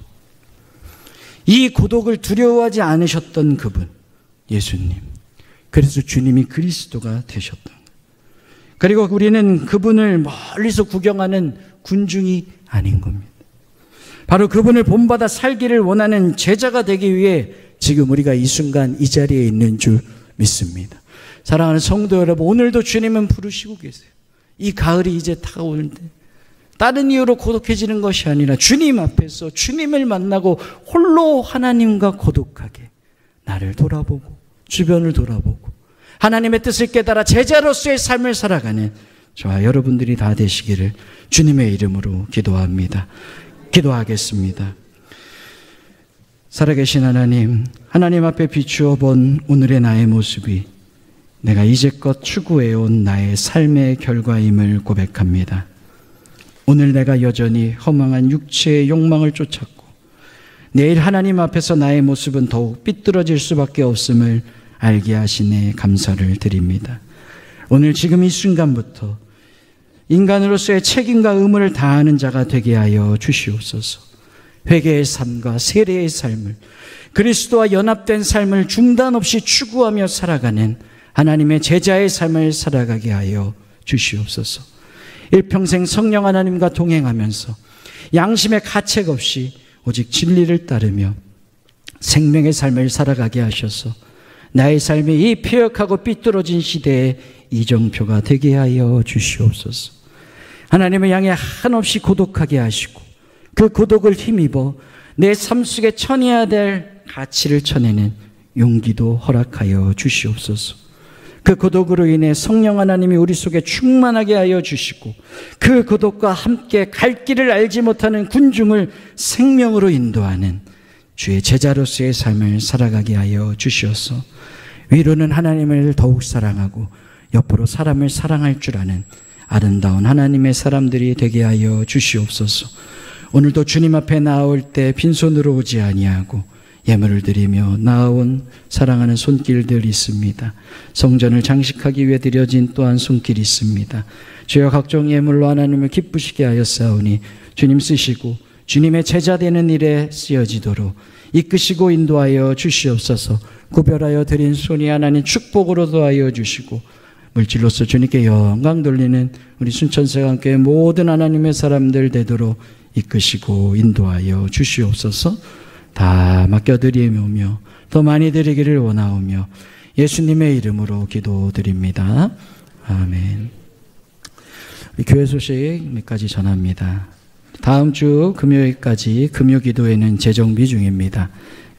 Speaker 3: 이 고독을 두려워하지 않으셨던 그분 예수님. 그래서 주님이 그리스도가 되셨던 거예요. 그리고 우리는 그분을 멀리서 구경하는 군중이 아닌 겁니다. 바로 그분을 본받아 살기를 원하는 제자가 되기 위해 지금 우리가 이 순간 이 자리에 있는 줄 믿습니다. 사랑하는 성도 여러분, 오늘도 주님은 부르시고 계세요. 이 가을이 이제 다가오는데 다른 이유로 고독해지는 것이 아니라 주님 앞에서 주님을 만나고 홀로 하나님과 고독하게 나를 돌아보고 주변을 돌아보고 하나님의 뜻을 깨달아 제자로서의 삶을 살아가는 저와 여러분들이 다 되시기를 주님의 이름으로 기도합니다. 기도하겠습니다. 살아계신 하나님, 하나님 앞에 비추어 본 오늘의 나의 모습이 내가 이제껏 추구해온 나의 삶의 결과임을 고백합니다. 오늘 내가 여전히 허망한 육체의 욕망을 쫓았고 내일 하나님 앞에서 나의 모습은 더욱 삐뚤어질 수밖에 없음을 알게 하시네 감사를 드립니다. 오늘 지금 이 순간부터 인간으로서의 책임과 의무를 다하는 자가 되게 하여 주시옵소서. 회개의 삶과 세례의 삶을, 그리스도와 연합된 삶을 중단 없이 추구하며 살아가는 하나님의 제자의 삶을 살아가게 하여 주시옵소서. 일평생 성령 하나님과 동행하면서 양심의 가책 없이 오직 진리를 따르며 생명의 삶을 살아가게 하셔서 나의 삶이 이 폐역하고 삐뚤어진 시대의 이정표가 되게 하여 주시옵소서. 하나님을 향해 한없이 고독하게 하시고 그 고독을 힘입어 내 삶 속에 쳐내야 될 가치를 쳐내는 용기도 허락하여 주시옵소서. 그 고독으로 인해 성령 하나님이 우리 속에 충만하게 하여 주시고 그 고독과 함께 갈 길을 알지 못하는 군중을 생명으로 인도하는 주의 제자로서의 삶을 살아가게 하여 주시옵소서. 위로는 하나님을 더욱 사랑하고 옆으로 사람을 사랑할 줄 아는 아름다운 하나님의 사람들이 되게 하여 주시옵소서. 오늘도 주님 앞에 나올 때 빈손으로 오지 아니하고 예물을 드리며 나아온 사랑하는 손길들이 있습니다. 성전을 장식하기 위해 드려진 또한 손길이 있습니다. 주여 각종 예물로 하나님을 기쁘시게 하였사오니 주님 쓰시고 주님의 제자 되는 일에 쓰여지도록 이끄시고 인도하여 주시옵소서. 구별하여 드린 손이 하나님 축복으로 도하여 주시고 물질로서 주님께 영광 돌리는 우리 순천세관교회 모든 하나님의 사람들 되도록 이끄시고 인도하여 주시옵소서. 다 맡겨드리며 더 많이 드리기를 원하오며 예수님의 이름으로 기도드립니다. 아멘. 우리 교회 소식 몇 가지 전합니다. 다음 주 금요일까지 금요기도회는 재정비 중입니다.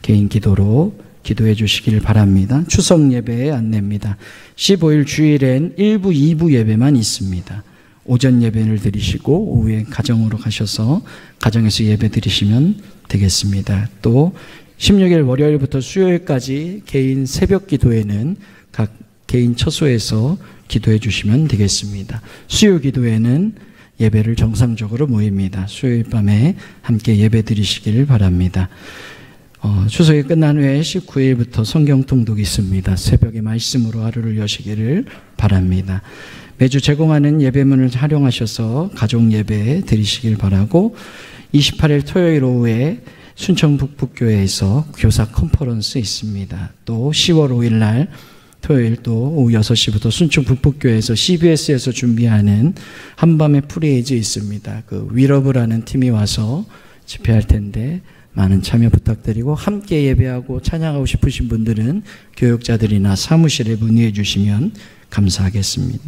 Speaker 3: 개인 기도로 기도해 주시길 바랍니다. 추석 예배의 안내입니다. 15일 주일엔 1부, 2부 예배만 있습니다. 오전 예배를 드리시고 오후에 가정으로 가셔서 가정에서 예배 드리시면 되겠습니다. 또 16일 월요일부터 수요일까지 개인 새벽 기도회는 각 개인 처소에서 기도해 주시면 되겠습니다. 수요 기도회는 예배를 정상적으로 모입니다. 수요일 밤에 함께 예배 드리시길 바랍니다. 추석이 끝난 후에 19일부터 성경 통독이 있습니다. 새벽에 말씀으로 하루를 여시기를 바랍니다. 매주 제공하는 예배문을 활용하셔서 가족 예배 드리시길 바라고 28일 토요일 오후에 순천 북북교회에서 교사 컨퍼런스 있습니다. 또 10월 5일 날 토요일 또 오후 6시부터 순천 북북교회에서 CBS에서 준비하는 한밤의 프레이즈 있습니다. 그 위러브라는 팀이 와서 집회할 텐데 많은 참여 부탁드리고 함께 예배하고 찬양하고 싶으신 분들은 교육자들이나 사무실에 문의해 주시면 감사하겠습니다.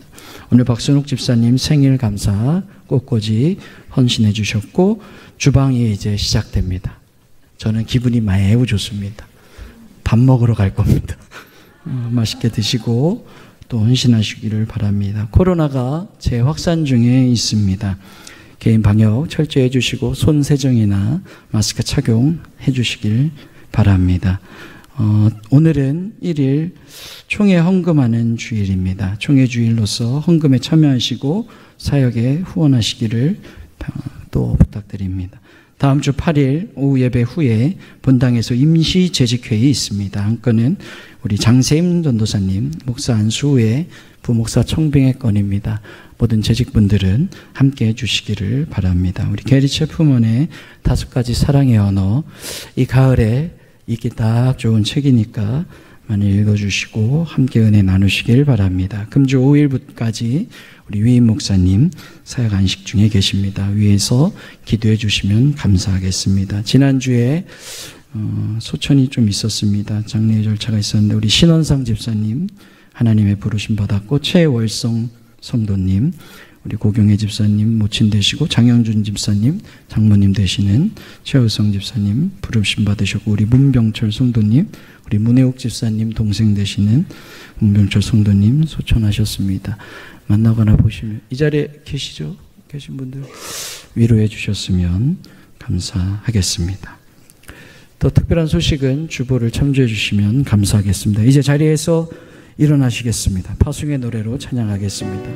Speaker 3: 오늘 박순욱 집사님 생일 감사 꽃꽂이 헌신해 주셨고 주방이 이제 시작됩니다. 저는 기분이 매우 좋습니다. 밥 먹으러 갈 겁니다. 맛있게 드시고 또 헌신하시기를 바랍니다. 코로나가 재확산 중에 있습니다. 개인 방역 철저히 해주시고 손 세정이나 마스크 착용해 주시길 바랍니다. 오늘은 1일 총회 헌금하는 주일입니다. 총회 주일로서 헌금에 참여하시고 사역에 후원하시기를 또 부탁드립니다. 다음 주 8일 오후 예배 후에 본당에서 임시 재직회의 있습니다. 한 건은 우리 장세임 전도사님 목사 안수 후에 부목사 청빙의 건입니다. 모든 재직분들은 함께 해주시기를 바랍니다. 우리 게리 체프먼의 5가지 사랑의 언어, 이 가을에 읽기 딱 좋은 책이니까 많이 읽어주시고 함께 은혜 나누시길 바랍니다. 금주 5일까지 우리 위임 목사님 사역 안식 중에 계십니다. 위에서 기도해 주시면 감사하겠습니다. 지난주에 소천이 좀 있었습니다. 장례 절차가 있었는데 우리 신원상 집사님 하나님의 부르심 받았고 최월성 성도님 우리 고경혜 집사님 모친 되시고 장영준 집사님 장모님 되시는 최우성 집사님 부르심 받으셨고 우리 문병철 성도님 우리 문혜옥 집사님 동생 되시는 문병철 성도님 소천하셨습니다. 만나거나 보시면 이 자리에 계시죠? 계신 분들 위로해 주셨으면 감사하겠습니다. 또 특별한 소식은 주보를 참조해 주시면 감사하겠습니다. 이제 자리에서 일어나시겠습니다. 파송의 노래로 찬양하겠습니다.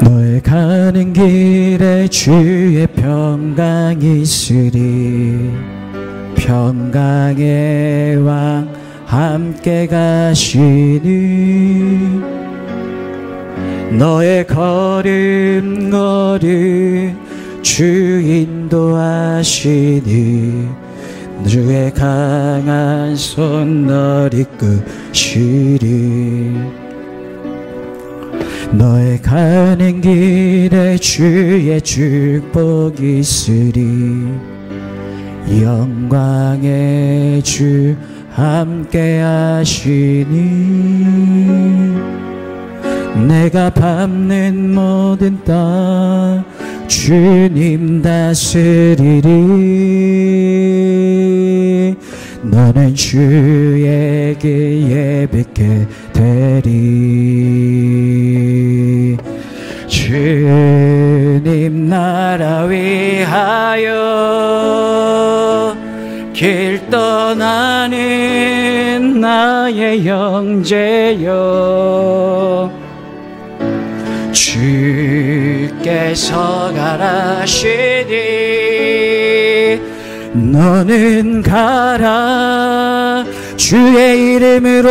Speaker 3: 너의 가는 길에 주의 평강이 있으리 평강의 왕 함께 가시니 너의 걸음걸음 주 인도하시니 주의 강한 손 널 이끄시리 너의 가는 길에 주의 축복이 있으리 영광의 주 함께 하시니 내가 밟는 모든 땅 주님 다스리리 너는 주에게 예배게 되리 주님 나라 위하여 길 떠나는 나의 형제여 주께서 가라시니 너는 가라 주의 이름으로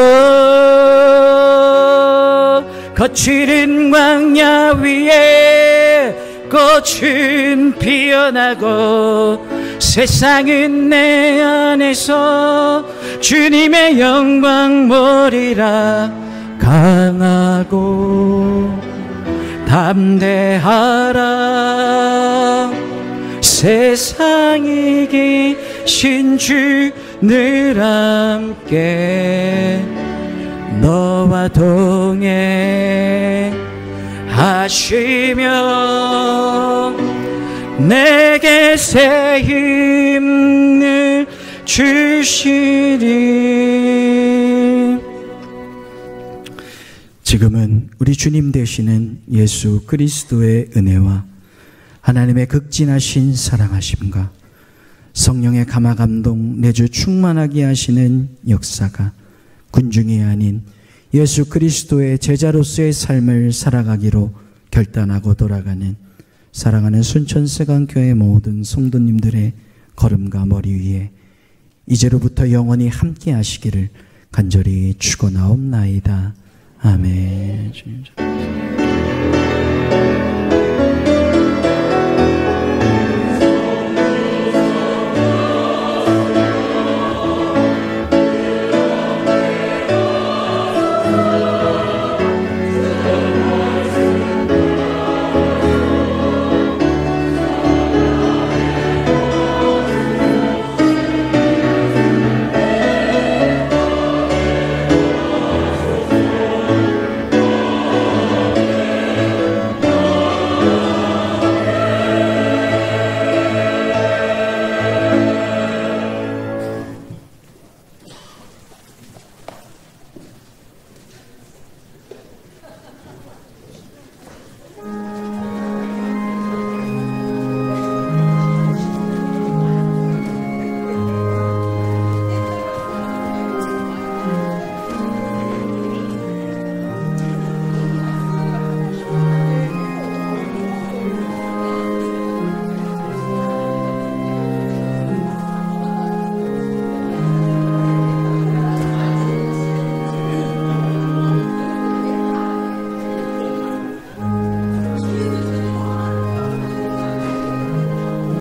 Speaker 3: 거칠은 광야 위에 꽃은 피어나고 세상은 내 안에서 주님의 영광 보리라 강하고 담대하라 세상에 계신 주 늘 함께 너와 동행하시며 내게 새 힘을 주시리 지금은 우리 주님 되시는 예수 그리스도의 은혜와 하나님의 극진하신 사랑하심과 성령의 감화 감동 내주 충만하게 하시는 역사가 군중이 아닌 예수 그리스도의 제자로서의 삶을 살아가기로 결단하고 돌아가는 사랑하는 순천세강교회 모든 성도님들의 걸음과 머리 위에 이제로부터 영원히 함께 하시기를 간절히 축원하옵나이다. 아멘.